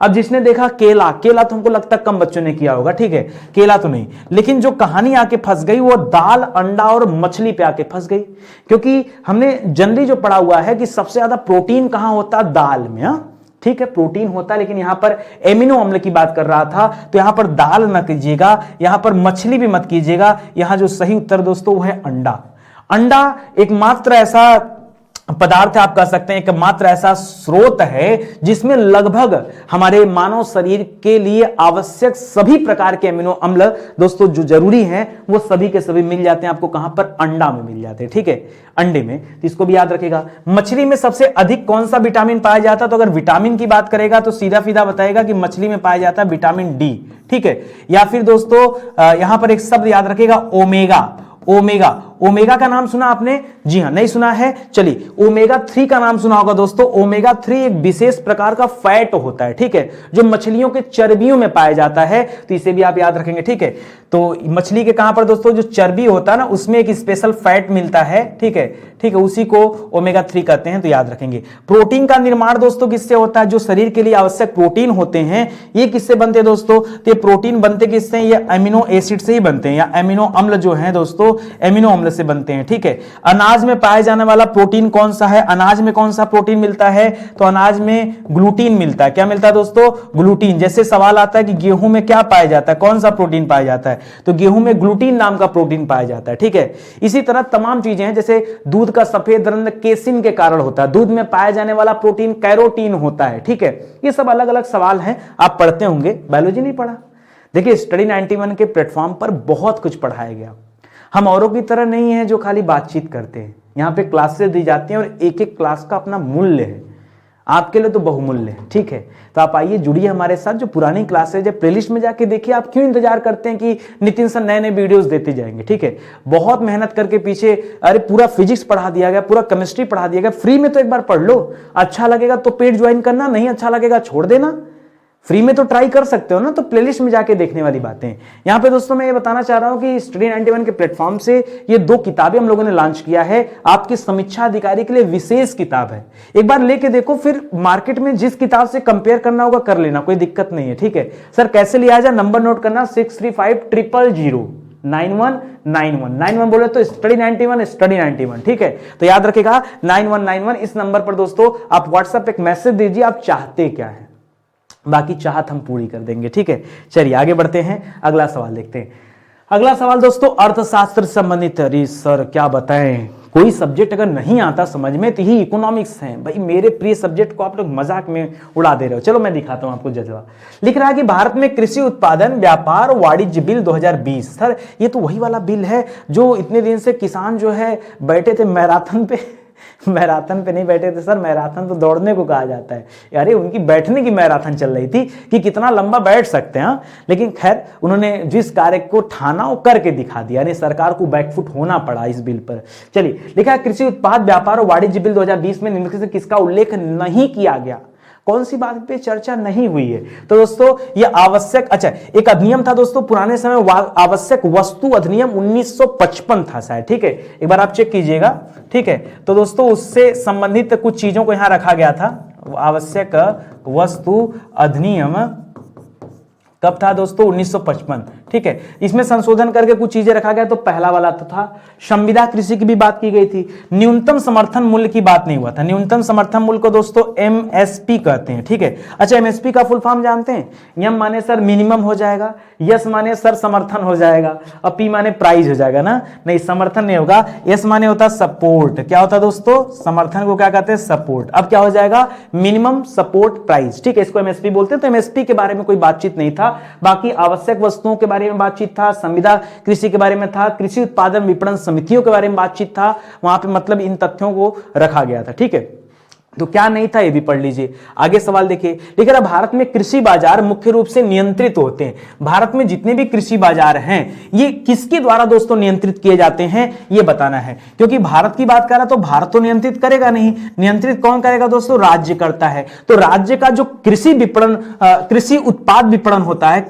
अब जिसने देखा केला तो हमको लगता है कम बच्चों ने किया होगा। ठीक है, केला तो नहीं, लेकिन जो कहानी आके फंस गई वो दाल, अंडा और मछली पे आके फंस गई, क्योंकि हमने जनरली जो पढ़ा हुआ है कि सबसे ज्यादा प्रोटीन कहां होता है? दाल में। हाँ ठीक है, प्रोटीन होता है, लेकिन यहां पर एमिनो अम्ल की बात कर रहा था, तो यहां पर दाल न कीजिएगा, यहां पर मछली भी मत कीजिएगा। यहां जो सही उत्तर दोस्तों वो है अंडा। अंडा एकमात्र ऐसा पदार्थ है, आप कह सकते हैं एकमात्र ऐसा स्रोत है जिसमें लगभग हमारे मानव शरीर के लिए आवश्यक सभी प्रकार के एमिनो अम्ल दोस्तों जो जरूरी हैं वो सभी के सभी मिल जाते हैं। आपको कहां पर? अंडा में मिल जाते हैं। ठीक है, अंडे में, तो इसको भी याद रखेगा। मछली में सबसे अधिक कौन सा विटामिन पाया जाता है? तो अगर विटामिन की बात करेगा तो सीधा सीधा बताएगा कि मछली में पाया जाता है विटामिन डी। ठीक है, या फिर दोस्तों यहां पर एक शब्द याद रखेगा, ओमेगा। ओमेगा का नाम सुना आपने? जी हां, नहीं सुना है? चलिए, ओमेगा 3 का नाम सुना होगा दोस्तों। ओमेगा 3 एक विशेष प्रकार का फैट होता है, ठीक है, जो मछलियों के चर्बियों में पाया जाता है, तो इसे भी आप याद रखेंगे। ठीक है, तो मछली के कहां पर दोस्तों जो चर्बी होता है ना, उसमें एक स्पेशल फैट मिलता है। ठीक है, उसी को ओमेगा 3 कहते हैं, तो याद रखेंगे। प्रोटीन का निर्माण दोस्तों किससे होता है? जो शरीर के लिए आवश्यक प्रोटीन होते हैं ये किससे बनते हैं दोस्तों? तो ये प्रोटीन बनते किससे? ये अमीनो एसिड से ही बनते हैं, या अमीनो अम्ल जो है दोस्तों एमिनो अम्ल से बनते हैं। ठीक है, अनाज में पाया जाने वाला प्रोटीन कौन सा है? अनाज में कौन सा प्रोटीन मिलता है? तो अनाज में ग्लूटीन मिलता है। क्या मिलता है दोस्तों? ग्लूटीन। जैसे सवाल आता है कि गेहूं में क्या पाया जाता है, कौन सा प्रोटीन पाया जाता है, तो गेहूं में ग्लूटीन नाम का प्रोटीन पाया जाता है। ठीक है, इसी तरह तमाम चीजें हैं, जैसे दूध का सफेद रंग केसिन के कारण होता है, दूध में पाया जाने वाला प्रोटीन कैरोटीन होता है। ठीक है, ये सब अलग अलग सवाल हैं, आप पढ़ते होंगे, बायोलॉजी नहीं पढ़ा। देखिए, स्टडी 91 के प्लेटफॉर्म पर बहुत कुछ पढ़ाया गया। हम औरों की तरह नहीं है जो खाली बातचीत करते हैं, यहाँ पे क्लासेस दी जाती हैं और एक एक क्लास का अपना मूल्य है, आपके लिए तो बहुमूल्य है। ठीक है, तो आप आइए जुड़िए हमारे साथ। जो पुरानी क्लासेज है प्लेलिस्ट में जाके देखिए। आप क्यों इंतजार करते हैं कि नितिन सर नए नए वीडियोस देते जाएंगे? ठीक है, बहुत मेहनत करके पीछे, अरे पूरा फिजिक्स पढ़ा दिया गया, पूरा केमिस्ट्री पढ़ा दिया गया, फ्री में तो एक बार पढ़ लो। अच्छा लगेगा तो पेड ज्वाइन करना, नहीं अच्छा लगेगा छोड़ देना। फ्री में तो ट्राई कर सकते हो ना, तो प्लेलिस्ट में जाके देखने वाली बातें। यहाँ पे दोस्तों मैं ये बताना चाह रहा हूँ कि स्टडी 91 के प्लेटफॉर्म से ये 2 किताबें हम लोगों ने लॉन्च किया है, आपकी समीक्षा अधिकारी के लिए विशेष किताब है। एक बार लेके देखो, फिर मार्केट में जिस किताब से कंपेयर करना होगा कर लेना, कोई दिक्कत नहीं है। ठीक है सर, कैसे लिया जाए? नंबर नोट करना 635000 9191 बोले तो स्टडी 91। ठीक है, तो याद रखेगा 9191 इस नंबर पर दोस्तों आप व्हाट्सएप एक मैसेज दीजिए, आप चाहते क्या है, बाकी चाहत हम पूरी कर देंगे। ठीक है, चलिए आगे बढ़ते हैं, अगला सवाल देखते हैं। अगला सवाल दोस्तों अर्थशास्त्र से संबंधित। अरे सर क्या बताएं, कोई सब्जेक्ट अगर नहीं आता समझ में तो ही इकोनॉमिक्स है। भाई मेरे प्रिय सब्जेक्ट को आप लोग मजाक में उड़ा दे रहे हो। चलो मैं दिखाता हूं आपको जज्बा। लिख रहा है कि भारत में कृषि उत्पादन व्यापार वाणिज्य बिल 2020। सर ये तो वही वाला बिल है जो इतने दिन से किसान जो है बैठे थे मैराथन पे नहीं बैठे थे सर, मैराथन तो दौड़ने को कहा जाता है, यार उनकी बैठने की मैराथन चल रही थी कि कितना लंबा बैठ सकते हैं। लेकिन खैर उन्होंने जिस कार्य को ठाना वो करके दिखा दिया, यानी सरकार को बैकफुट होना पड़ा इस बिल पर। चलिए लिखा है कृषि उत्पाद व्यापार और वाणिज्य बिल 2020 में निम्नलिखित से किसका उल्लेख नहीं किया गया? कौन सी बात पे चर्चा नहीं हुई है? तो दोस्तों ये आवश्यक, अच्छा एक अधिनियम था दोस्तों पुराने समय, आवश्यक वस्तु अधिनियम 1955 था शायद, ठीक है, एक बार आप चेक कीजिएगा, ठीक है। तो दोस्तों उससे संबंधित कुछ चीजों को यहां रखा गया था। आवश्यक वस्तु अधिनियम कब था दोस्तों? 1955, ठीक है। इसमें संशोधन करके कुछ चीजें रखा गया। तो पहला वाला तो था संविदा कृषि की भी बात की गई थी। न्यूनतम समर्थन मूल्य की बात नहीं हुआ था। न्यूनतम समर्थन मूल्य को दोस्तों एमएसपी कहते हैं, ठीक है। अच्छा एमएसपी का फुल फॉर्म जानते हैं? एम माने सर मिनिमम हो जाएगा, यस माने सर समर्थन हो जाएगा, और पी माने प्राइस हो जाएगा ना, नहीं समर्थन नहीं होगा। एस माने होता सपोर्ट, क्या होता दोस्तों? समर्थन को क्या कहते हैं? सपोर्ट। अब क्या हो जाएगा? मिनिमम सपोर्ट प्राइस, ठीक है, इसको एमएसपी बोलते हैं। तो एमएसपी के बारे में कोई बातचीत नहीं था, बाकी आवश्यक वस्तुओं के बारे में बातचीत था, संविदा कृषि के बारे में था, कृषि उत्पादन विपणन समितियों के बारे में बातचीत था, वहां पे मतलब इन तथ्यों को रखा गया था, ठीक है। तो क्या नहीं था ये भी पढ़ लीजिए। आगे सवाल देखिए, लेकिन भारत में कृषि बाजार मुख्य रूप से नियंत्रित होते हैं। भारत में जितने भी कृषि बाजार हैं ये किसके द्वारा दोस्तों नियंत्रित किए जाते हैं ये बताना है, क्योंकि भारत की बात कर रहा तो भारत तो नियंत्रित करेगा नहीं, नियंत्रित कौन करेगा दोस्तों? राज्य करता है। तो राज्य का जो कृषि विपणन, कृषि उत्पाद विपणन होता है,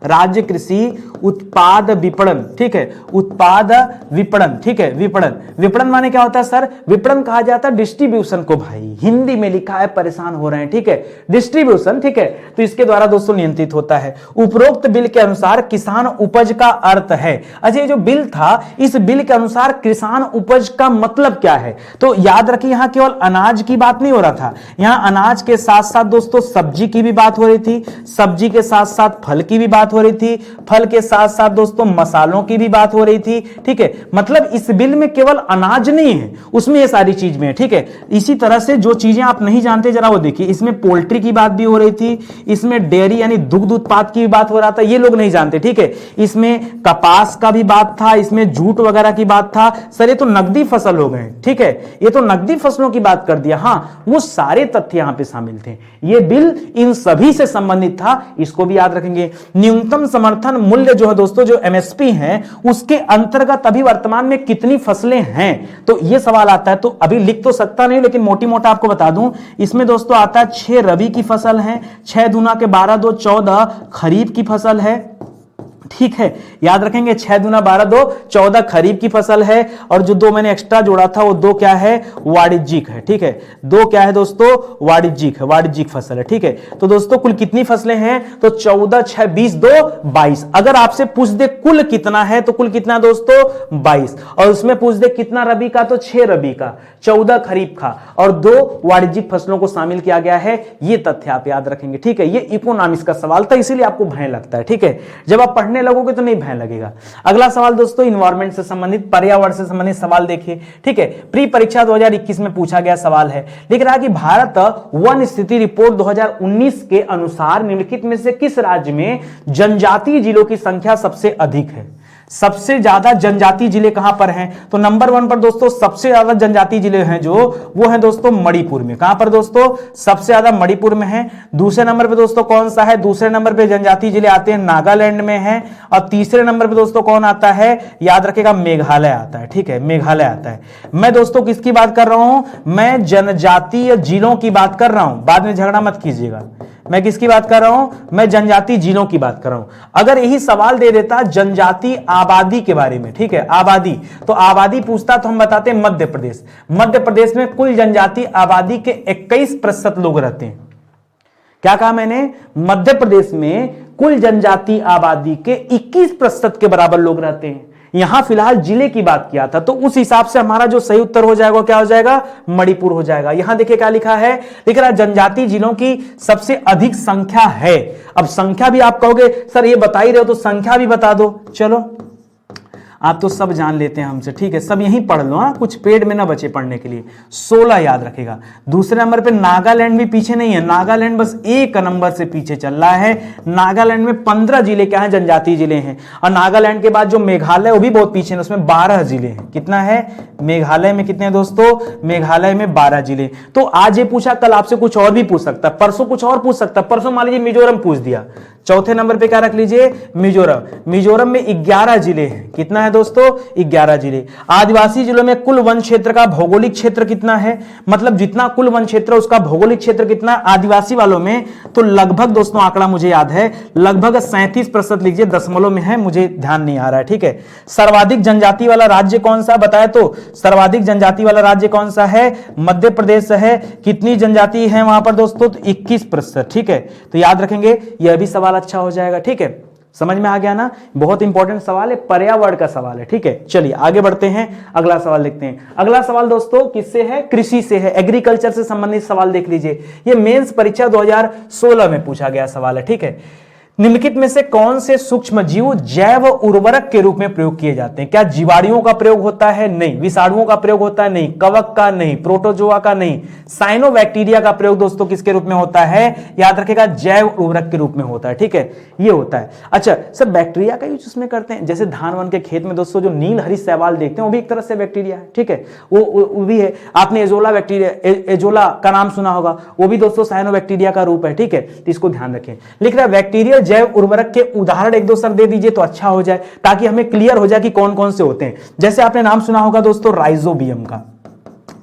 राज्य कृषि उत्पाद विपणन, ठीक है, उत्पाद विपणन, ठीक है, विपणन माने क्या होता है सर? विपणन कहा जाता है डिस्ट्रीब्यूशन को, भाई हिंदी में लिखा है, परेशान हो रहे हैं, ठीक है, डिस्ट्रीब्यूशन, ठीक है। तो इसके द्वारा दोस्तों नियंत्रित होता है। उपरोक्त बिल के अनुसार किसान उपज का अर्थ है। अच्छा ये जो बिल था, इस बिल के अनुसार किसान उपज का मतलब क्या है? तो याद रखिए यहां केवल अनाज की बात नहीं हो रहा था, यहां अनाज के साथ साथ दोस्तों सब्जी की भी बात हो रही थी, सब्जी के साथ साथ फल की भी बात हो रही थी, फल के साथ साथ दोस्तों मसालों की भी बात हो रही थी, ठीक है। मतलब इस बिल में केवल अनाज नहीं है, उसमें ये सारी चीज में है, ठीक है। इसी तरह से जो चीजें आप नहीं जानते जरा वो देखिए, इसमें पोल्ट्री की बात भी हो रही थी, इसमें डेयरी यानी दुग्ध उत्पाद की भी बात हो रहा था, ये लोग नहीं जानते, ठीक है। इसमें कपास का भी बात था, इसमें जूट वगैरह की बात था। सर ये तो नकदी फसल हो गए, ठीक है, ये तो नकदी फसलों की बात कर दिया। हाँ वो सारे तथ्य यहां पे शामिल थे, ये बिल इन सभी से संबंधित था, इसको भी याद रखेंगे। न्यूनतम समर्थन मूल्य जो है दोस्तों, जो एमएसपी है, उसके अंतर्गत अभी वर्तमान में कितनी फसलें हैं? तो यह सवाल आता है। तो अभी लिख तो सकता नहीं लेकिन मोटी मोटा आपको बता दूं, इसमें दोस्तों आता है 6 रबी की फसल है, 6 दूना के 12 2 14 खरीफ की फसल है, ठीक है, याद रखेंगे 6 दूना 12 2 14 खरीफ की फसल है, और जो 2 मैंने एक्स्ट्रा जोड़ा था वो 2 क्या है? वाणिज्यिक है, ठीक है, 2 क्या है दोस्तों? वाणिज्यिक है, वाणिज्यिक फसल है, ठीक है। तो दोस्तों कुल कितनी फसलें हैं? तो 14 6 20 2 22। अगर आपसे पूछ दे कुल कितना है तो कुल कितना दोस्तों? 22, और उसमें पूछ दे कितना रबी का तो 6 रबी का, 14 खरीफ का और 2 वाणिज्यिक फसलों को शामिल किया गया है। ये तथ्य आप याद रखेंगे, ठीक है। ये इकोनॉमिक्स का सवाल था इसीलिए आपको भय लगता है, ठीक है। जब आप पढ़ने लगोगे तो नहीं भय लगेगा। अगला सवाल दोस्तों इन्वायरमेंट से संबंधित, पर्यावरण से संबंधित सवाल देखिए, ठीक है। प्री परीक्षा 2021 में पूछा गया सवाल है, लिख रहा है कि भारत वन स्थिति रिपोर्ट 2019 के अनुसार निम्नलिखित में से किस राज्य में जनजातीय जिलों की संख्या सबसे अधिक है? सबसे ज्यादा जनजातीय जिले कहां पर हैं? तो नंबर 1 पर दोस्तों सबसे ज्यादा जनजातीय जिले हैं जो, वो हैं दोस्तों मणिपुर में। कहां पर दोस्तों? सबसे ज्यादा मणिपुर में है। दूसरे नंबर पे दोस्तों कौन सा है? दूसरे नंबर पे जनजातीय जिले आते हैं नागालैंड में है, और तीसरे नंबर पे दोस्तों कौन आता है? याद रखिएगा मेघालय आता है, ठीक है, मेघालय आता है। मैं दोस्तों किसकी बात कर रहा हूं? मैं जनजातीय जिलों की बात कर रहा हूं, बाद में झगड़ा मत कीजिएगा। मैं किसकी बात कर रहा हूं? मैं जनजातीय जिलों की बात कर रहा हूं। अगर यही सवाल दे देता जनजातीय आबादी के बारे में, ठीक है, आबादी, तो आबादी पूछता तो हम बताते मध्य प्रदेश। मध्य प्रदेश में कुल जनजातीय आबादी के 21% लोग रहते हैं। क्या कहा मैंने? मध्य प्रदेश में कुल जनजातीय आबादी के 21% के बराबर लोग रहते हैं। यहां फिलहाल जिले की बात किया था, तो उस हिसाब से हमारा जो सही उत्तर हो जाएगा क्या हो जाएगा? मणिपुर हो जाएगा। यहां देखिए क्या लिखा है, लिख रहा है जनजातीय जिलों की सबसे अधिक संख्या है। अब संख्या भी आप कहोगे सर ये बता ही रहे हो तो संख्या भी बता दो, चलो आप तो सब जान लेते हैं हमसे, ठीक है, सब यहीं पढ़ लो, हाँ, कुछ पेड़ में ना बचे पढ़ने के लिए। 16 याद रखेगा। दूसरे नंबर पे नागालैंड भी पीछे नहीं है, नागालैंड बस 1 नंबर से पीछे चल रहा है। नागालैंड में 15 जिले क्या है? जनजातीय जिले हैं। और नागालैंड के बाद जो मेघालय वो भी बहुत पीछे है, उसमें 12 जिले हैं। कितना है? मेघालय में कितने हैं दोस्तों? मेघालय में 12 जिले। तो आज ये पूछा, कल आपसे कुछ और भी पूछ सकता है, परसों कुछ और पूछ सकता है। परसों मान लीजिए मिजोरम पूछ दिया, चौथे नंबर पे क्या रख लीजिए, मिजोरम। मिजोरम में 11 जिले हैं। कितना है दोस्तों, 11 जिले। आदिवासी जिलों में कुल वन क्षेत्र का भौगोलिक क्षेत्र कितना है, मतलब जितना कुल वन क्षेत्र उसका भौगोलिक क्षेत्र कितना आदिवासी वालों में, तो लगभग दोस्तों आंकड़ा मुझे याद है लगभग 37% लीजिए, दशमलव में है, मुझे ध्यान नहीं आ रहा है, ठीक है। सर्वाधिक जनजाति वाला राज्य कौन सा बताए, तो सर्वाधिक जनजाति वाला राज्य कौन सा है, मध्य प्रदेश है। कितनी जनजाति है वहां पर दोस्तों, तो 21%, ठीक है। तो याद रखेंगे, यह भी सवाल अच्छा हो जाएगा, ठीक है। समझ में आ गया ना, बहुत इंपॉर्टेंट सवाल है, पर्यावरण का सवाल है, ठीक है। चलिए आगे बढ़ते हैं, अगला सवाल देखते हैं। अगला सवाल दोस्तों किससे है, कृषि से है, एग्रीकल्चर से संबंधित सवाल देख लीजिए। ये मेंस परीक्षा 2016 में पूछा गया सवाल है, ठीक है। निम्नलिखित में से कौन से सूक्ष्म जीव जैव उर्वरक के रूप में प्रयोग किए जाते हैं, क्या जीवाणुओं का प्रयोग होता है, नहीं। विषाणुओं का प्रयोग होता है, नहीं। कवक का, नहीं। प्रोटोजोआ का, नहीं। साइनोबैक्टीरिया का प्रयोग दोस्तों किसके रूप में होता है, याद रखेगा, जैव उर्वरक के रूप में होता है, ठीक है, ये होता है। अच्छा सर, बैक्टीरिया का यूज उसमें करते हैं, जैसे धान वन के खेत में दोस्तों जो नील हरी शैवाल देखते हैं वो भी एक तरह से बैक्टीरिया है, ठीक है, वो भी है। आपने एजोला बैक्टीरिया, एजोला का नाम सुना होगा, वो भी दोस्तों साइनोबैक्टीरिया का रूप है, ठीक है, तो इसको ध्यान रखें। लिख रहा है बैक्टीरियल जैव उर्वरक के उदाहरण एक दो सर दे दीजिए तो अच्छा हो जाए, ताकि हमें क्लियर हो जाए कि कौन कौन से होते हैं। जैसे आपने नाम सुना होगा दोस्तों राइजोबियम का,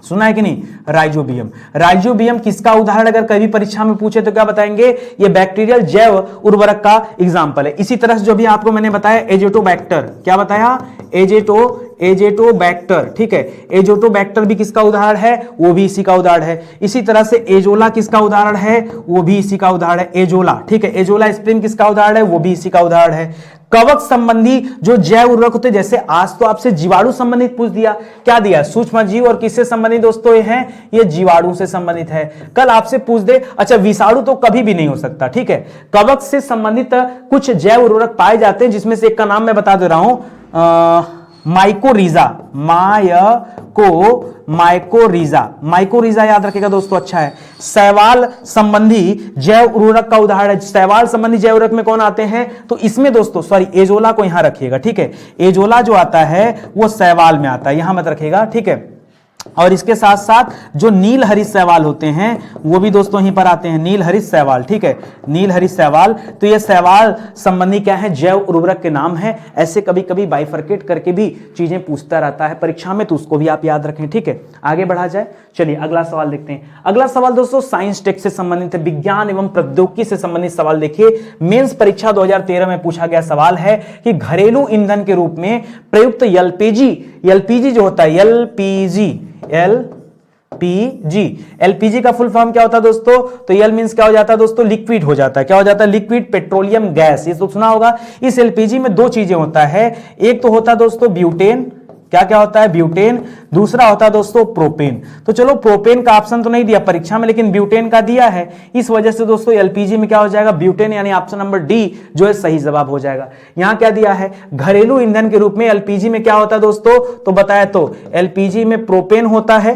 सुना है कि नहीं, राइजोबियम। राइजोबियम किसका उदाहरण अगर कभी परीक्षा में पूछे तो क्या बताएंगे, ये बैक्टीरियल जैव उर्वरक का एग्जांपल है। इसी तरह से जो भी आपको मैंने बताया एजेटोबैक्टर, क्या बताया, एजेटोबैक्टर, ठीक है, एजेटोबैक्टर भी किसका उदाहरण है, वो भी इसी का उदाहरण है। इसी तरह से एजोला किसका उदाहरण है, वो भी इसी का उदाहरण है, एजोला, ठीक है। एजोला स्प्रिंग किसका उदाहरण है, वो भी इसी का उदाहरण है। कवक संबंधी जो जैव उर्वरक होते हैं, जैसे आज तो आपसे जीवाणु संबंधित पूछ दिया, क्या दिया, सूक्ष्म जीव, और किससे संबंधित दोस्तों ये हैं, ये जीवाणु से संबंधित है। कल आपसे पूछ दे, अच्छा विषाणु तो कभी भी नहीं हो सकता, ठीक है। कवक से संबंधित कुछ जैव उर्वरक पाए जाते हैं, जिसमें से एक का नाम मैं बता दे रहा हूं, माइकोरिजा, माइकोरिजा याद रखेगा दोस्तों, अच्छा है। शैवाल संबंधी जैव उर्वरक का उदाहरण है। शैवाल संबंधी जैव उर्वरक में कौन आते हैं, तो इसमें दोस्तों सॉरी एजोला को यहां रखिएगा, ठीक है। एजोला जो आता है वो शैवाल में आता है, यहां मत रखिएगा, ठीक है। और इसके साथ साथ जो नील हरित शैवाल होते हैं वो भी दोस्तों यहीं पर आते हैं, नील हरित शैवाल, ठीक है, नील हरित शैवाल। तो ये शैवाल संबंधी क्या है, जैव उर्वरक के नाम है। ऐसे कभी कभी बाइफरकेट करके भी चीजें पूछता रहता है परीक्षा में, तो उसको भी आप याद रखें, ठीक है। आगे बढ़ा जाए, चलिए अगला सवाल देखते हैं। अगला सवाल दोस्तों साइंस टेक से संबंधित है, विज्ञान एवं प्रौद्योगिकी से संबंधित सवाल। देखिए मेंस परीक्षा 2013 में पूछा गया सवाल है कि घरेलू ईंधन के रूप में प्रयुक्त एलपीजी जो होता है, एलपीजी का फुल फॉर्म क्या होता है दोस्तों, तो एल मींस क्या हो जाता है दोस्तों, लिक्विड हो जाता है, क्या हो जाता है, लिक्विड पेट्रोलियम गैस, ये तो सुना होगा। इस एलपीजी में दो चीजें होता है, एक तो होता है दोस्तों ब्यूटेन, क्या क्या होता है, ब्यूटेन। दूसरा होता है दोस्तों प्रोपेन। तो चलो प्रोपेन का ऑप्शन तो नहीं दिया परीक्षा में, लेकिन ब्यूटेन का दिया है। इस वजह से दोस्तों एलपीजी में क्या हो जाएगा, ब्यूटेन, यानी ऑप्शन नंबर डी जो है सही जवाब हो जाएगा। यहां क्या दिया है, घरेलू ईंधन के रूप में एलपीजी में क्या होता है दोस्तों, तो बताया तो एलपीजी में प्रोपेन होता है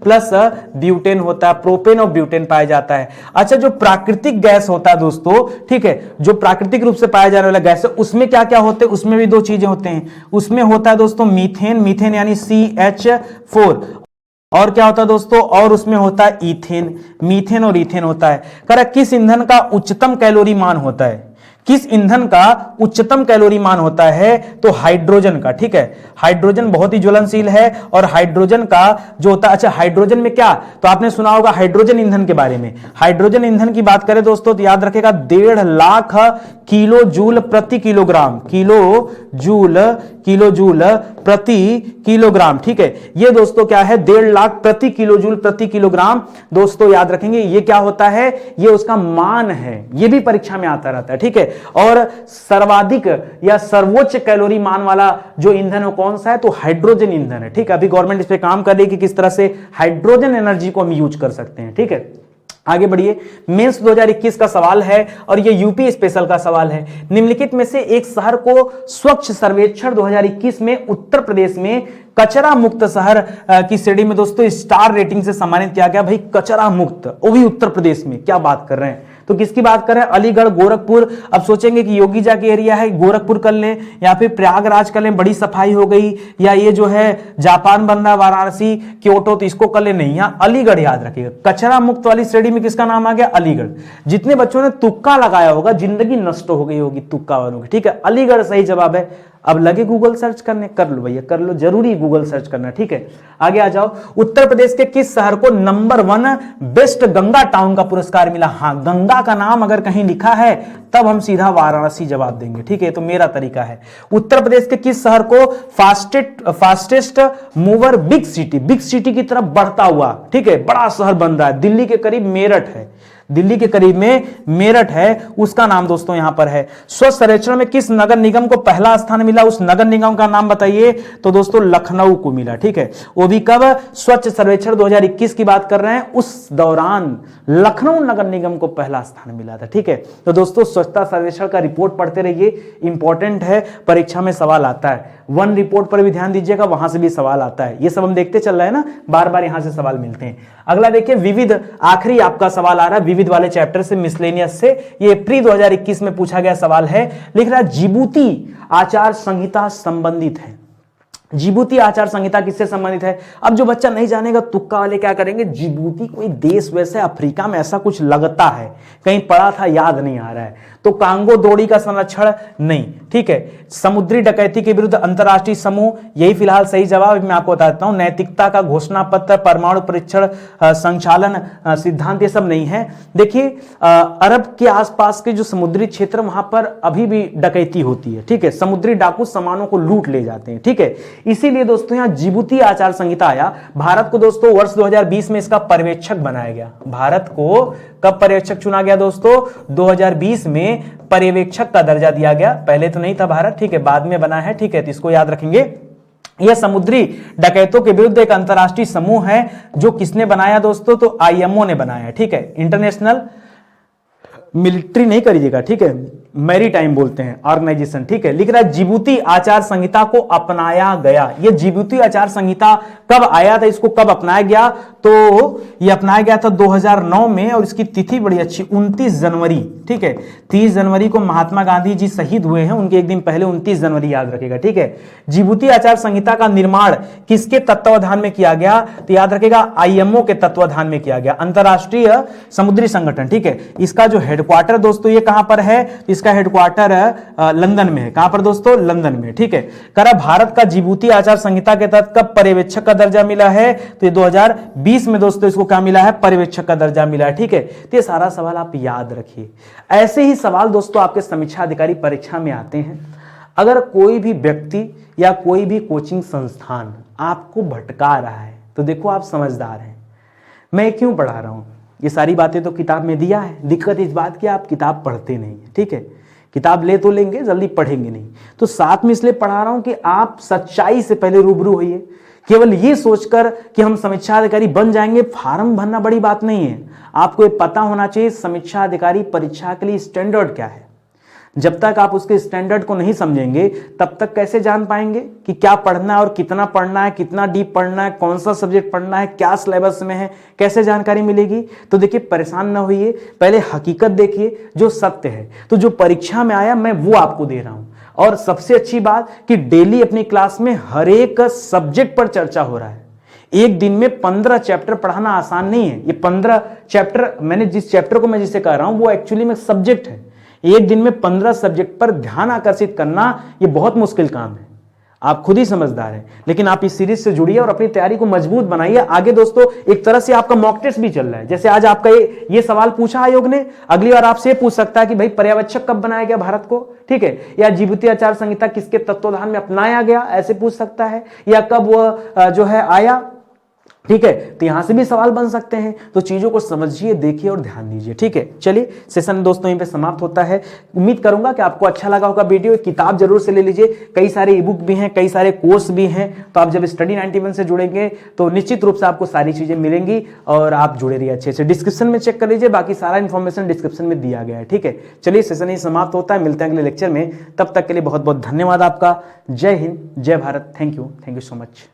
प्लस ब्यूटेन होता है, प्रोपेन और ब्यूटेन पाया जाता है। अच्छा जो प्राकृतिक गैस होता है दोस्तों, ठीक है, जो प्राकृतिक रूप से पाया जाने वाला गैस है उसमें क्या क्या होते हैं, उसमें भी दो चीजें होते हैं। उसमें होता है दोस्तों मीथेन यानी CH4, और क्या होता है दोस्तों, और उसमें होता है ईथेन, मीथेन और ईथेन होता है। करेक्ट। किस ईंधन का उच्चतम कैलोरी मान होता है, किस ईंधन का उच्चतम कैलोरी मान होता है, तो हाइड्रोजन का, ठीक है। हाइड्रोजन बहुत ही ज्वलनशील है, और हाइड्रोजन का जो होता है, अच्छा हाइड्रोजन में क्या, तो आपने सुना होगा हाइड्रोजन ईंधन के बारे में। हाइड्रोजन ईंधन की बात करें दोस्तों तो याद रखेगा 1.5 लाख किलो जूल प्रति किलोग्राम, किलो जूल प्रति किलोग्राम, ठीक है। ये दोस्तों क्या है, 1.5 लाख प्रति किलो जूल प्रति किलोग्राम। दोस्तों याद रखेंगे ये क्या होता है, ये उसका मान है, ये भी परीक्षा में आता रहता है, ठीक है। और सर्वाधिक या सर्वोच्च कैलोरी मान वाला जो ईंधन है कौन सा है, तो हाइड्रोजन ईंधन है, ठीक है। अभी गवर्नमेंट इस पे काम कर रही है कि किस तरह से हाइड्रोजन एनर्जी को हम यूज कर सकते हैं, ठीक है। आगे बढ़िए, मेंस 2021 का सवाल है और ये यूपी स्पेशल का सवाल है। निम्नलिखित में से एक शहर को स्वच्छ सर्वेक्षण 2021 में उत्तर प्रदेश में कचरा मुक्त शहर की श्रेणी में दोस्तों स्टार रेटिंग से सम्मानित किया गया। भाई कचरा मुक्त, वो भी उत्तर प्रदेश में, क्या बात कर रहे हैं। तो किसकी बात कर रहे हैं? अलीगढ़, गोरखपुर। अब सोचेंगे कि योगी जा के एरिया है, गोरखपुर कर लें या फिर प्रयागराज कर लें, बड़ी सफाई हो गई, या ये जो है जापान बन रहा वाराणसी, क्योटो, तो इसको कर ले। नहीं, यहां अलीगढ़ याद रखिएगा। कचरा मुक्त वाली श्रेणी में किसका नाम आ गया? अलीगढ़। जितने बच्चों ने तुक्का लगाया होगा जिंदगी नष्ट हो गई होगी तुक्का वालों की, ठीक है। अलीगढ़ सही जवाब है। अब लगे गूगल सर्च करने, कर लो भैया, कर लो, जरूरी गूगल सर्च करना, ठीक है। आगे आ जाओ। उत्तर प्रदेश के किस शहर को नंबर 1 बेस्ट गंगा टाउन का पुरस्कार मिला? हाँ, गंगा का नाम अगर कहीं लिखा है तब हम सीधा वाराणसी जवाब देंगे, ठीक है। तो मेरा तरीका है। उत्तर प्रदेश के किस शहर को फास्टेस्ट मूवर बिग सिटी की तरफ बढ़ता हुआ, ठीक है, बड़ा शहर बन रहा है, दिल्ली के करीब मेरठ है, दिल्ली के करीब में मेरठ है, उसका नाम दोस्तों यहां पर है। स्वच्छ सर्वेक्षण में किस नगर निगम को पहला स्थान मिला? उस नगर निगम का नाम बताइए। तो दोस्तों लखनऊ को मिला, ठीक है। वो भी कब? स्वच्छ सर्वेक्षण 2021 की बात कर रहे हैं, उस दौरान लखनऊ नगर निगम को पहला स्थान मिला था, ठीक है। तो दोस्तों स्वच्छता सर्वेक्षण का रिपोर्ट पढ़ते रहिए, इंपॉर्टेंट है, परीक्षा में सवाल आता है। वन रिपोर्ट पर भी ध्यान दीजिएगा, वहां से भी सवाल आता है। ये सब हम देखते चल रहे हैं ना, बार बार यहां से सवाल मिलते हैं। अगला देखिए, विविध, आखिरी आपका सवाल आ रहा है विविध वाले चैप्टर से, मिसलेनियस से। ये अप्रैल 2021 में पूछा गया सवाल है। लिख रहा है जिबूती आचार संहिता संबंधित है। जिबूती आचार संहिता किससे संबंधित है? अब जो बच्चा नहीं जानेगा, तुक्का वाले क्या करेंगे, जिबूती कोई देश वैसे अफ्रीका में ऐसा कुछ लगता है, कहीं पढ़ा था, याद नहीं आ रहा है। तो कांगो द्रोणी का संरक्षण नहीं, ठीक है। समुद्री डकैती के विरुद्ध अंतरराष्ट्रीय समूह, यही फिलहाल सही जवाब। मैं आपको बताता हूं, नैतिकता का घोषणा पत्र, परमाणु परीक्षण संचालन सिद्धांत, ये सब नहीं है। देखिए अरब के आसपास के जो समुद्री क्षेत्र, वहां पर अभी भी डकैती होती है, ठीक है। समुद्री डाकू सामानों को लूट ले जाते हैं, ठीक है। इसीलिए दोस्तों यहां जिबूती आचार संहिता आया। भारत को दोस्तों वर्ष 2020 में इसका पर्यवेक्षक बनाया गया। भारत को कब पर्यवेक्षक चुना गया दोस्तों? 2020 में पर्यवेक्षक का दर्जा दिया गया। पहले तो नहीं था भारत, ठीक है, बाद में बना है, ठीक है। तो इसको याद रखेंगे। यह समुद्री डकैतों के विरुद्ध एक अंतरराष्ट्रीय समूह है। जो किसने बनाया दोस्तों? तो आईएमओ ने बनाया, ठीक है। इंटरनेशनल मिलिट्री नहीं करिएगा, ठीक है, मैरीटाइम बोलते हैं ऑर्गेनाइजेशन, ठीक है। लिख रहा है जिबूती आचार संहिता को अपनाया गया। ये जिबूती आचार संहिता कब आया था, इसको कब अपनाया गया? तो ये अपनाया गया था 2009 में, और इसकी तिथि बड़ी अच्छी, 29 जनवरी, ठीक है। 30 जनवरी को महात्मा गांधी जी शहीद हुए हैं, उनके एक दिन पहले 29 जनवरी याद रखेगा, ठीक है। जिबूती आचार संहिता का निर्माण किसके तत्वावधान में किया गया? तो याद रखेगा आईएमओ के तत्वावधान में किया गया, अंतरराष्ट्रीय समुद्री संगठन, ठीक है। इसका जो हेडक्वार्टर दोस्तों ये कहां पर है? इसका हेडक्वार्टर लंदन में है। कहां पर दोस्तों? लंदन में, ठीक है। करा भारत का जिबूती आचार संहिता के तहत कब पर्यवेक्षक का दर्जा मिला है? तो ये 2020 में दोस्तों इसको क्या मिला है? पर्यवेक्षक का दर्जा मिला है, ठीक है। तो ये सारा सवाल आप याद रखिए। ऐसे ही सवाल दोस्तों आपके समीक्षा अधिकारी परीक्षा में आते हैं। अगर कोई भी व्यक्ति या कोई भी कोचिंग संस्थान आपको भटका रहा है तो देखो आप समझदार हैं। मैं क्यों पढ़ा रहा हूं? ये सारी बातें तो किताब में दिया है। दिक्कत इस बात की आप किताब पढ़ते नहीं है, ठीक है। किताब ले तो लेंगे, जल्दी पढ़ेंगे नहीं। तो साथ में इसलिए पढ़ा रहा हूं कि आप सच्चाई से पहले रूबरू होइए। केवल ये सोचकर कि हम समीक्षा अधिकारी बन जाएंगे, फार्म भरना बड़ी बात नहीं है। आपको ये पता होना चाहिए समीक्षा अधिकारी परीक्षा के लिए स्टैंडर्ड क्या है। जब तक आप उसके स्टैंडर्ड को नहीं समझेंगे तब तक कैसे जान पाएंगे कि क्या पढ़ना है और कितना पढ़ना है, कितना डीप पढ़ना है, कौन सा सब्जेक्ट पढ़ना है, क्या सिलेबस में है, कैसे जानकारी मिलेगी। तो देखिए परेशान ना होइए, पहले हकीकत देखिए जो सत्य है। तो जो परीक्षा में आया मैं वो आपको दे रहा हूं। और सबसे अच्छी बात कि डेली अपनी क्लास में हर एक सब्जेक्ट पर चर्चा हो रहा है। एक दिन में 15 चैप्टर पढ़ाना आसान नहीं है। ये 15 चैप्टर, मैंने जिस चैप्टर को मैं जिसे कह रहा हूं वो एक्चुअली में सब्जेक्ट है। एक दिन में 15 सब्जेक्ट पर ध्यान आकर्षित करना ये बहुत मुश्किल काम है। आप खुद ही समझदार हैं, लेकिन आप इस सीरीज से जुड़िए और अपनी तैयारी को मजबूत बनाइए। आगे दोस्तों एक तरह से आपका मॉक टेस्ट भी चल रहा है। जैसे आज आपका ये सवाल पूछा आयोग ने, अगली बार आपसे ये पूछ सकता है कि भाई पर्यवेक्षक कब बनाया गया भारत को, ठीक है, या जिबूती आचार संहिता किसके तत्वावधान में अपनाया गया, ऐसे पूछ सकता है, या कब वह जो है आया, ठीक है। तो यहां से भी सवाल बन सकते हैं। तो चीजों को समझिए, देखिए और ध्यान दीजिए, ठीक है। चलिए सेशन दोस्तों यहीं पे समाप्त होता है। उम्मीद करूंगा कि आपको अच्छा लगा होगा वीडियो। किताब जरूर से ले लीजिए, कई सारे ई बुक भी हैं, कई सारे कोर्स भी हैं। तो आप जब स्टडी 91 से जुड़ेंगे तो निश्चित रूप से आपको सारी चीजें मिलेंगी और आप जुड़े रहिए अच्छे से। डिस्क्रिप्शन में चेक कर लीजिए, बाकी सारा इंफॉर्मेशन डिस्क्रिप्शन में दिया गया है, ठीक है। चलिए सेशन यहीं समाप्त होता है, मिलते हैं अगले लेक्चर में। तब तक के लिए बहुत बहुत धन्यवाद आपका। जय हिंद, जय Bharat. Thank you so much.